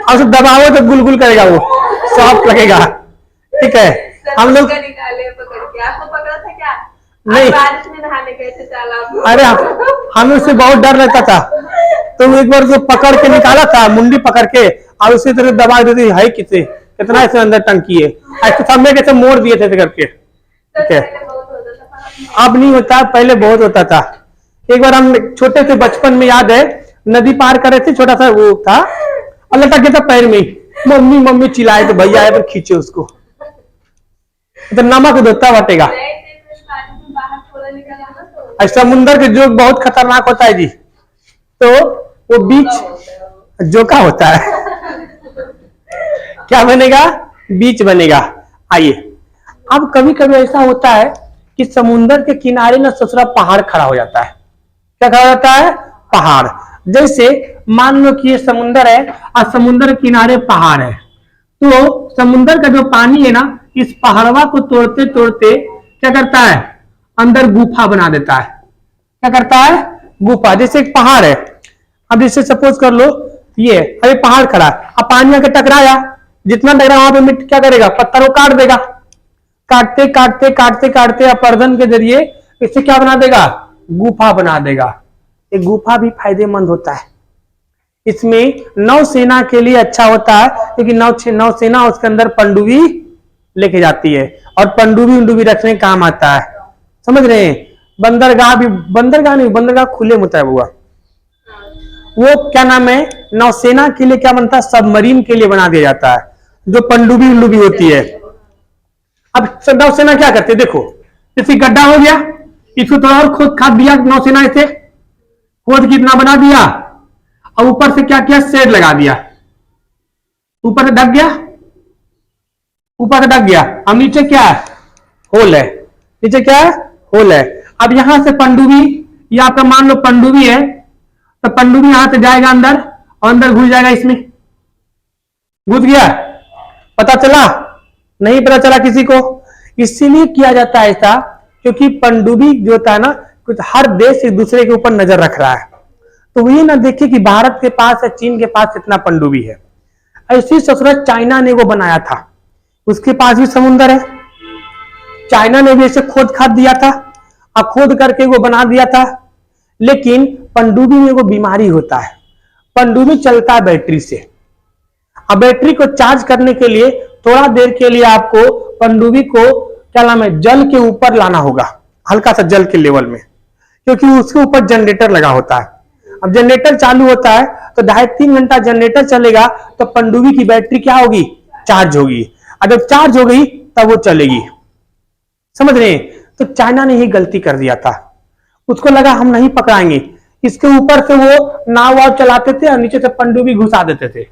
और दबाओ तो गुलगुल करेगा, वो सॉफ्ट लगेगा, ठीक है। हम लोग निकाले पकड़ के, आपको पकड़ा था क्या? नहीं, बारिश में नहाने गए थे तालाब। अरे हमें उससे बहुत डर लगता था, तो एक बार जो पकड़ के निकाला था, मुंडी पकड़ के, और उसी तरह दबा देती है, कितना ऐसे अंदर टंकी है, ऐसे सामने कैसे मोड़ दिए थे करके, ठीक है। अब नहीं होता, पहले बहुत होता था। एक बार हम छोटे थे, बचपन में याद है, नदी पार कर रहे थे, छोटा सा वो था, और लटक गया था पैर में, मम्मी मम्मी चिल्लाए तो भैया आए तो खींचे उसको, तो नमक धोता बटेगा। समुन्द्र के जोक बहुत खतरनाक होता है जी, तो वो बीच जोका होता है। क्या बनेगा? बीच बनेगा। आइए, अब कभी कभी ऐसा होता है कि समुन्द्र के किनारे ना ससुरा पहाड़ खड़ा हो जाता है। क्या खड़ा हो जाता है? पहाड़। जैसे मान लो कि ये समुन्द्र है और समुन्द्र के किनारे पहाड़ है, तो समुन्द्र का जो पानी है ना, इस पहाड़वा को तोड़ते तोड़ते क्या करता है? अंदर गुफा बना देता है। क्या करता है? गुफा। जैसे एक पहाड़ है, अब जैसे सपोज कर लो ये अभी पहाड़ खड़ा, अब पानी आके टकराया, जितना टकरा वहां पे मिट्टी क्या करेगा? पत्थर को काट देगा, काटते काटते काटते काटते अपरदन के जरिए इससे क्या बना देगा? गुफा बना देगा। एक गुफा भी फायदेमंद होता है, इसमें नौसेना के लिए अच्छा होता है, क्योंकि नौसेना उसके अंदर पनडुब्बी लेके जाती है, और पनडुब्बी रखने का काम आता है, समझ रहे हैं। बंदरगाह नहीं, बंदरगाह खुले में होता है वो क्या नाम है, नौसेना के लिए क्या बनता है? सबमरीन के लिए बना दिया जाता है, जो पनडुब्बी होती है। अब नौसेना क्या करते हैं? देखो, जैसे गड्ढा हो गया, इसको थोड़ा और खोद खाद दिया नौसेना, इसे खोद कितना बना दिया, और ऊपर से क्या किया? शेड लगा दिया, ऊपर से ढक गया, ऊपर से ढक गया। अब नीचे क्या है? होल है। नीचे क्या है? होल है। अब यहां से पनडुब्बी, या आपका मान लो पनडुब्बी है, तो पनडुब्बी यहां से जाएगा अंदर, और अंदर घुस जाएगा, इसमें घुस गया, पता चला? नहीं पता चला किसी को। इसीलिए किया जाता है ऐसा, क्योंकि पनडुब्बी जो होता है ना, कुछ हर देश एक दूसरे के ऊपर नजर रख रहा है, तो ये ना देखे कि भारत के पास या चीन के पास इतना पनडुब्बी है। ऐसी ससुरत चाइना ने वो बनाया था, उसके पास भी समुंदर है, चाइना ने भी ऐसे खोद खाद दिया था और खोद करके वो बना दिया था। लेकिन पनडुब्बी में वो बीमारी होता है, पनडुब्बी चलता है बैटरी से। अब बैटरी को चार्ज करने के लिए थोड़ा देर के लिए आपको पनडुब्बी को क्या नाम है, जल के ऊपर लाना होगा, हल्का सा जल के लेवल में, क्योंकि उसके ऊपर जनरेटर लगा होता है। अब जनरेटर चालू होता है तो 2.5-3 घंटा जनरेटर चलेगा तो पनडुब्बी की बैटरी क्या होगी, चार्ज होगी। और जब चार्ज हो गई तब वो चलेगी। समझ रहे हैं? तो चाइना ने ही गलती कर दिया था, उसको लगा हम नहीं पकड़ाएंगे, इसके ऊपर से वो नाव वाव चलाते थे और नीचे से पनडुब्बी घुसा देते थे।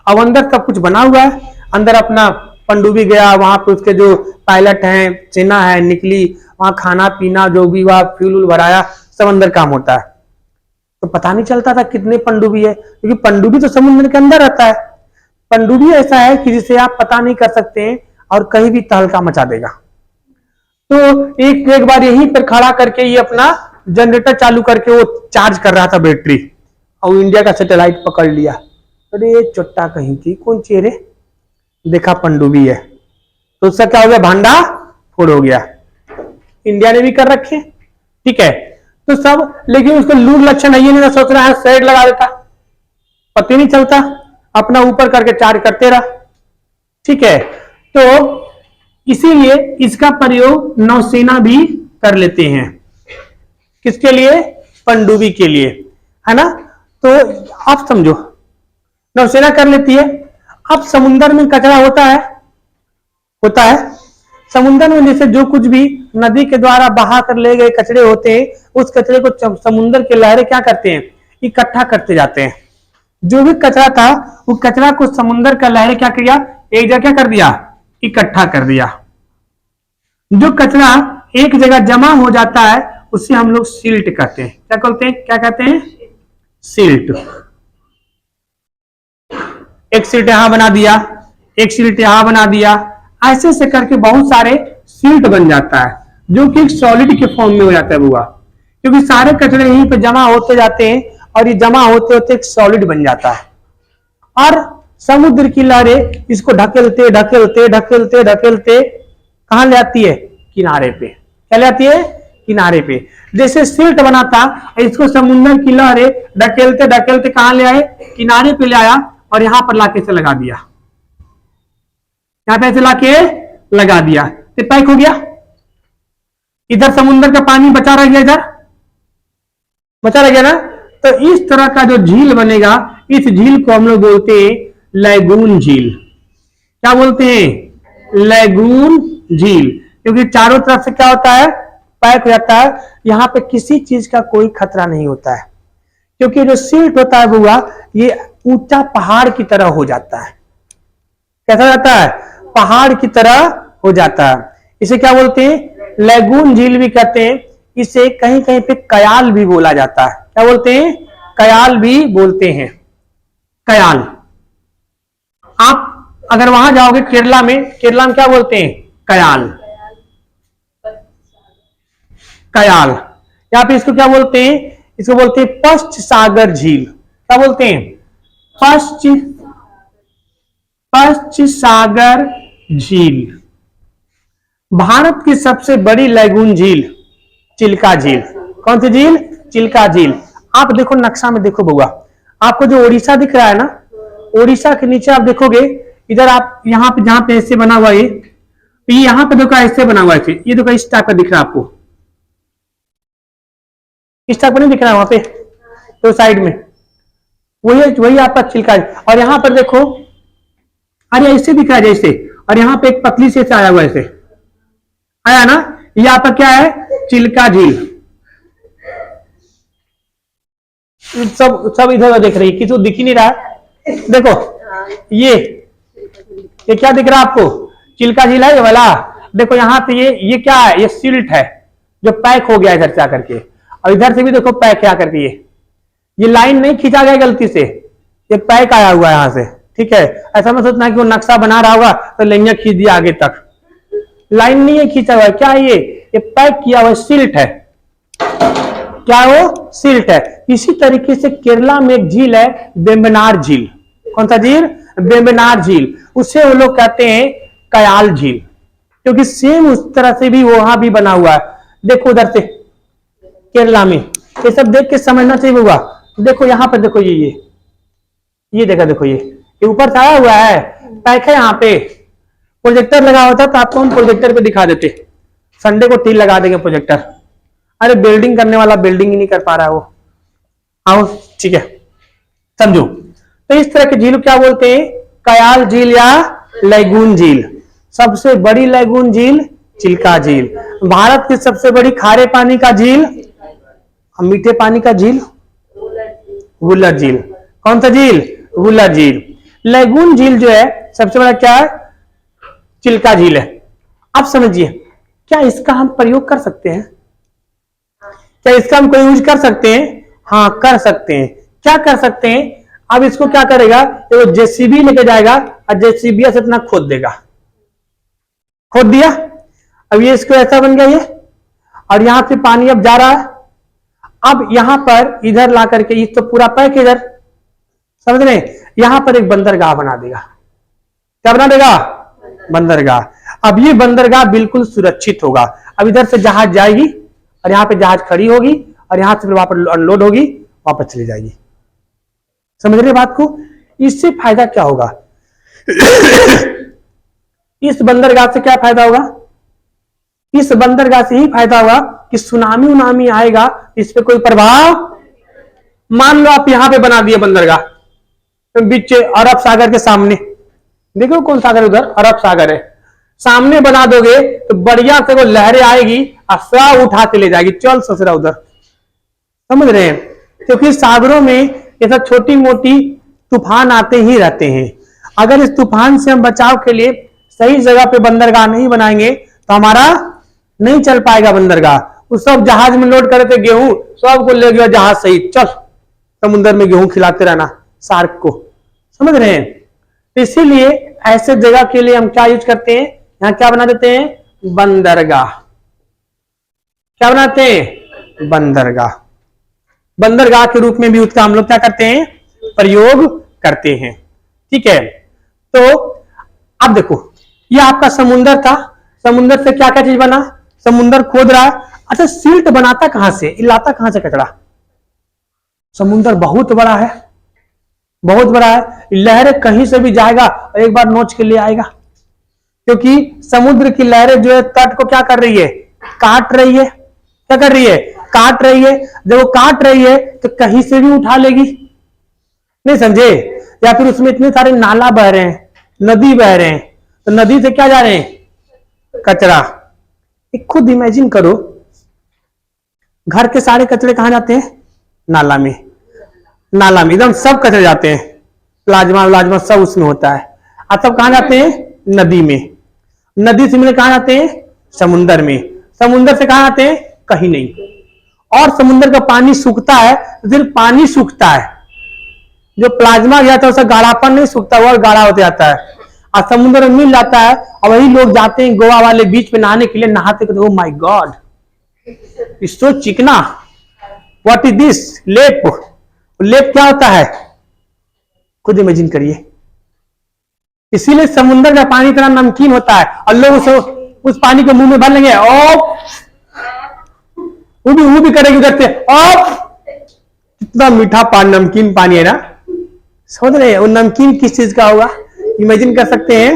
अब अंदर सब कुछ बना हुआ है, अंदर अपना पनडुब्बी गया, वहां पे उसके जो पायलट हैं, सेना है, निकली, वहां खाना पीना जो भी वहां फ्यूल भराया, सब अंदर काम होता है। तो पता नहीं चलता था कितने पनडुब्बी है, क्योंकि पनडुब्बी तो समुद्र के अंदर रहता है। पनडुब्बी ऐसा है कि जिसे आप पता नहीं कर सकते हैं और कहीं भी तहलका मचा देगा। तो एक बार यहीं पर खड़ा करके ये अपना जनरेटर चालू करके वो चार्ज कर रहा था बैटरी, और इंडिया का सैटेलाइट पकड़ लिया। अरे चुट्टा कहीं की, कौन सी रे, देखा पनडुब्बी है, तो उसका क्या हो गया, भांडा फोड़ हो गया। इंडिया ने भी कर रखे, ठीक है, तो सब। लेकिन उसको लूर लक्षण है, ये नहीं सोच रहा है साइड लगा देता, पता नहीं चलता, अपना ऊपर करके चार्ज करते रहा, ठीक है। तो इसीलिए इसका प्रयोग नौसेना भी कर लेते हैं, किसके लिए, पनडुब्बी के लिए, है ना। तो आप समझो, नौसेना कर लेती है। अब समुद्र में कचरा होता है समुद्र में, जैसे जो कुछ भी नदी के द्वारा बहा कर ले गए कचरे होते हैं, उस कचरे को समुद्र के लहरें क्या करते हैं, इकट्ठा करते जाते हैं। जो भी कचरा था वो कचरा को समुद्र का लहरें क्या किया, एक जगह क्या कर दिया, इकट्ठा कर दिया। जो कचरा एक जगह जमा हो जाता है उसे हम लोग सिल्ट कहते हैं। क्या कहते हैं, क्या कहते हैं, सिल्ट। एक सिल्ट यहां बना दिया, एक सिल्ट यहां बना दिया, ऐसे से करके बहुत सारे सिल्ट बन जाता है, जो कि एक सॉलिड के फॉर्म में हो जाता है बुआ, क्योंकि सारे कचरे यहीं पे जमा होते जाते हैं और ये जमा होते होते एक सॉलिड बन जाता है। और समुद्र की लहरें इसको ढकेलते ढकेलते ढकेलते ढकेलते कहां ले आती है, किनारे पे। क्या ले आती है, किनारे पे। जैसे सिल्ट बना था, इसको समुद्र की लहरें ढकेलते ढकेलते कहां ले आए, किनारे पे ले आया, और यहां पर लाके से लगा दिया, यहां पे ऐसे लाके लगा दिया, तो पैक हो गया। इधर समुद्र का पानी बचा रह गया, इधर बचा रह गया ना। तो इस तरह का जो झील बनेगा, इस झील को हम लोग बोलते हैं लैगून झील। क्या बोलते हैं, लैगून झील, क्योंकि चारों तरफ से क्या होता है, पैक हो जाता है, यहां पे किसी चीज का कोई खतरा नहीं होता है, क्योंकि जो सिल्ट होता है बुआ, ये ऊंचा पहाड़ की तरह हो जाता है। कैसा जाता है, पहाड़ की तरह हो जाता है। इसे क्या बोलते हैं, लैगून झील भी कहते हैं। इसे कहीं कहीं पे कयाल भी बोला जाता है। क्या बोलते हैं, कयाल भी बोलते हैं, कयाल। आप अगर वहां जाओगे केरला में क्या बोलते हैं, कयाल, कयाल। यहाँ पे इसको क्या बोलते हैं, इसको बोलते हैं पश्च सागर झील। क्या बोलते हैं, पश्च सागर झील। भारत की सबसे बड़ी लैगून झील चिल्का झील। कौन सी झील, चिल्का झील। आप देखो नक्शा में देखो बउआ, आपको जो उड़ीसा दिख रहा है ना, उड़ीसा के नीचे आप देखोगे, इधर आप यहाँ पे जहां पे ऐसे बना हुआ है, तो ये यहाँ पे देखो ऐसे बना हुआ है, ये देखो इस टाइप का दिख रहा है आपको, इस टाइप का नहीं दिख रहा है वहां पे, तो साइड में वही आपका चिल्का है। और यहां पर देखो, अरे ऐसे दिख रहा है जैसे, और यहाँ पे एक पतली से आया हुआ ऐसे आया ना, ये आपका क्या है, चिल्का झील। सब इधर देख रही है, किसी को दिख ही नहीं रहा है। देखो ये क्या दिख रहा है आपको, चिल्का झील है ये वाला। देखो यहाँ पे ये क्या है, ये सिल्ट है जो पैक हो गया इधर से आकर के, और इधर से भी देखो पैक क्या करके, ये लाइन नहीं खींचा गया गलती से, ये पैक आया हुआ है यहाँ से, ठीक है। ऐसा मत सोचना कि वो नक्शा बना रहा होगा तो लाइनियां खींच दिया आगे तक, लाइन नहीं है खींचा हुआ है, क्या है ये पैक किया हुआ सिल्ट है। क्या वो सिल्ट है। इसी तरीके से केरला में एक झील है वेम्बनाड झील। कौन सा झील? वेम्बनाड झील। उसे वो लोग कहते हैं कयाल झील, क्योंकि सेम उस तरह से भी वहां भी बना हुआ है। देखो उधर से केरला में, ये सब देख के समझना चाहिए होगा। देखो यहाँ पर देखो, ये देखा, देखो ये ऊपर से आया हुआ है, पैक है। यहाँ पे प्रोजेक्टर लगा होता तो आपको हम प्रोजेक्टर पे दिखा देते। संडे को 3 लगा देंगे प्रोजेक्टर। अरे बिल्डिंग करने वाला बिल्डिंग ही नहीं कर पा रहा है वो। आओ ठीक है, समझो। तो इस तरह की झील क्या बोलते हैं? कयाल झील या लैगून झील। सबसे बड़ी लैगून झील चिल्का झील। भारत की सबसे बड़ी खारे पानी का झील, मीठे पानी का झील वुलर झील। कौन सा झील? वुलर झील। लैगून झील जो है सबसे बड़ा क्या है? चिल्का झील है। अब समझिए, क्या इसका हम प्रयोग कर सकते हैं? क्या इसका हम कोई यूज कर सकते हैं? हाँ कर सकते हैं। क्या कर सकते हैं? अब इसको क्या करेगा, वो जेसीबी लेके जाएगा और जेसीबी से इतना खोद देगा। खोद दिया, अब ये इसको ऐसा बन गया ये, और यहां से पानी अब जा रहा है। अब यहां पर इधर ला करके इस तो पूरा पैक इधर, समझ रहे हैं? यहां पर एक बंदरगाह बना देगा। क्या बना देगा? बंदरगाह। अब ये बंदरगाह बिल्कुल सुरक्षित होगा। अब इधर से जहाज जाएगी और यहाँ पे जहाज खड़ी होगी और यहां से फिर वहां पर अनलोड होगी, वापस चली जाएगी। समझ रहे बात को? इससे फायदा क्या होगा? इस बंदरगाह से क्या फायदा होगा? इस बंदरगाह से ही फायदा होगा कि सुनामी उनामी आएगा इस पे कोई प्रभाव। मान लो आप यहां पे बना दिए बंदरगाह बीच अरब सागर के सामने, देखो कौन सागर उधर? अरब सागर है। सामने बना दोगे तो बढ़िया से वो लहरें आएगी और सब उठा के ले जाएगी। चल ससुरा उधर। समझ रहे हैं? क्योंकि सागरों में ये सब छोटी मोटी तूफान आते ही रहते हैं। अगर इस तूफान से हम बचाव के लिए सही जगह पे बंदरगाह नहीं बनाएंगे तो हमारा नहीं चल पाएगा बंदरगाह। उस सब जहाज में लोड करे थे गेहूं, सबको ले गया जहाज सहित, चल समुद्र में गेहूं खिलाते रहना शार्क को। समझ रहे हैं? तो इसीलिए ऐसे जगह के लिए हम क्या यूज करते हैं? यहां क्या बना देते हैं? बंदरगाह। क्या बनाते हैं? बंदरगाह। बंदरगाह के रूप में भी उसका हम लोग क्या करते हैं? प्रयोग करते हैं। ठीक है, तो अब देखो, यह आपका समुद्र था। समुद्र से क्या क्या चीज बना? समुद्र खोद रहा है। अच्छा, सिल्ट बनाता कहां से? लाता कहां से कचरा? समुद्र बहुत बड़ा है, बहुत बड़ा है। लहरें कहीं से भी जाएगा और एक बार नोच के ले आएगा, क्योंकि समुद्र की लहरें जो है तट को क्या कर रही है? काट रही है। क्या कर रही है? काट रही है। जब वो काट रही है तो कहीं से भी उठा लेगी। नहीं समझे? या फिर उसमें इतने सारे नाला बह रहे हैं, नदी बह रहे हैं, तो नदी से क्या जा रहे हैं? कचरा। एक खुद इमेजिन करो, घर के सारे कचरे कहां जाते हैं? नाला में। नाला में एकदम सब कचरे जाते हैं, प्लाज्मा व्लाज्मा सब उसमें होता है। और सब कहां जाते हैं? नदी में। नदी से मिले कहां जाते हैं? समुद्र में। समुद्र से कहां जाते हैं? कहीं नहीं। और समुद्र का पानी सूखता है, सिर्फ पानी सूखता है। जो प्लाज्मा गया था उसका गाढ़ापन नहीं सूखता, वह गाढ़ा होते जाता है और समुद्र में मिल जाता है। और वही लोग जाते हैं गोवा वाले बीच पे नहाने के लिए, नहाते कहते oh my God it's so चिकना, व्हाट इज दिस? लेप। लेप क्या होता है? खुद इमेजिन करिए। इसीलिए समुद्र का पानी इतना नमकीन होता है और लोग उस पानी को मुंह में भर लेंगे, वो भी करेंगे उधर से, कितना मीठा पानी, नमकीन पानी है ना। समझ रहे हैं? वो नमकीन किस चीज का होगा? इमेजिन कर सकते हैं?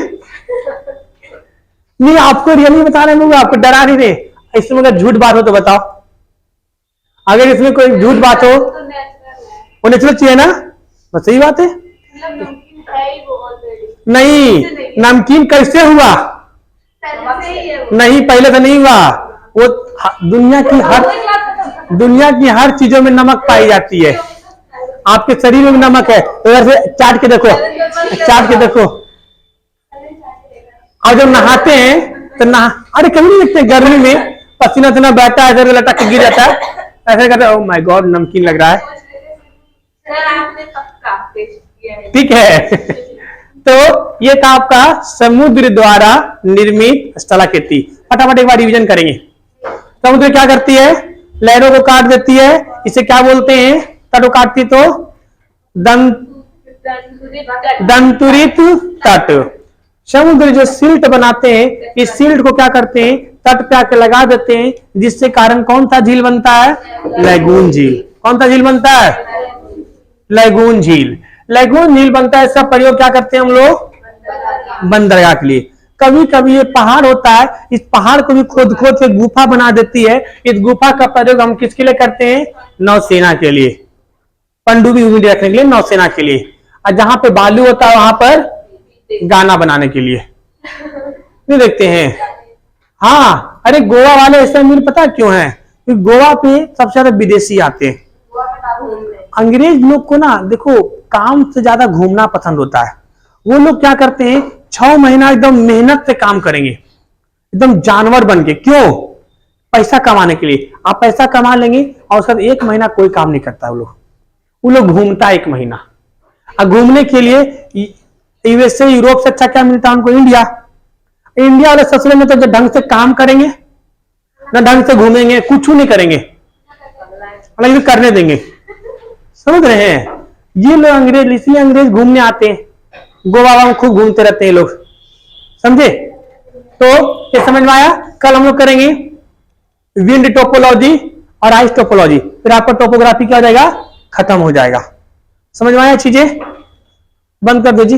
नहीं, आपको रियली बता रहे हैं, आपको डरा नहीं रहे। इसमें अगर झूठ बात हो तो बताओ। अगर इसमें कोई झूठ बात हो, वो नेचुरल चाहिए ना, बस सही बात है। नहीं, नमकीन कैसे हुआ? नहीं, पहले तो नहीं हुआ। वो दुनिया की हर चीजों में नमक पाई जाती है। आपके शरीर में नमक है, तो ऐसे चाट के देखो, चाट के देखो। और जब नहाते हैं तो अरे कभी नहीं देखते गर्मी में पसीना इतना बहता है, इधर लटक के गिर जाता है, ऐसे करते ओह माय गॉड नमकीन लग रहा है। ठीक है। तो ये था आपका समुद्र द्वारा निर्मित स्थलाकृति। फटाफट एक बार रिवीजन करेंगे। समुद्र क्या करती है? लहरों को काट देती है, इसे क्या बोलते हैं? तट को काटती तो दंतुरित तट। समुद्र जो सिल्ट बनाते हैं, इस सिल्ट को क्या करते हैं? तट पे आके लगा देते हैं, जिससे कारण कौन सा झील बनता है? लैगून झील। कौन सा झील बनता है? लैगून झील। लैगून झील बनता है, इसका प्रयोग क्या करते हैं हम लोग? बंदरगाह के लिए। कभी कभी ये पहाड़ होता है, इस पहाड़ को भी खोद खोद के गुफा बना देती है। इस गुफा का प्रयोग हम किसके लिए करते हैं? नौसेना के लिए, पनडुब्बी रखने के लिए, नौसेना के लिए। और जहां पे बालू होता है वहां पर गाना बनाने के लिए नहीं देखते हैं। हाँ, अरे गोवा वाले ऐसे अमीर पता क्यों है? क्योंकि गोवा पे सबसे ज्यादा विदेशी आते हैं। अंग्रेज लोग को ना देखो काम से ज्यादा घूमना पसंद होता है। वो लोग क्या करते हैं, 6 महीना एकदम मेहनत से काम करेंगे, एकदम जानवर बन के। क्यों? पैसा कमाने के लिए। आप पैसा कमा लेंगे और उसके बाद 1 महीना कोई काम नहीं करता। वो लोग घूमता है 1 महीना। और घूमने के लिए यूएसए, यूरोप से अच्छा क्या मिलता है उनको? इंडिया। इंडिया वाले ससुरे में तो जो ढंग से काम करेंगे ना, ढंग से घूमेंगे, कुछ नहीं करेंगे, लेकिन करने देंगे। समझ रहे हैं? ये लोग अंग्रेज, इसलिए अंग्रेज घूमने आते हैं। गोवा में खूब घूमते रहते हैं लोग। समझे? तो ये समझ में आया? कल हम लोग करेंगे विंड टोपोलॉजी और आइस टोपोलॉजी, फिर आपका टोपोग्राफी क्या हो जाएगा? खत्म हो जाएगा। समझ में आया चीजें? बंद कर दो जी।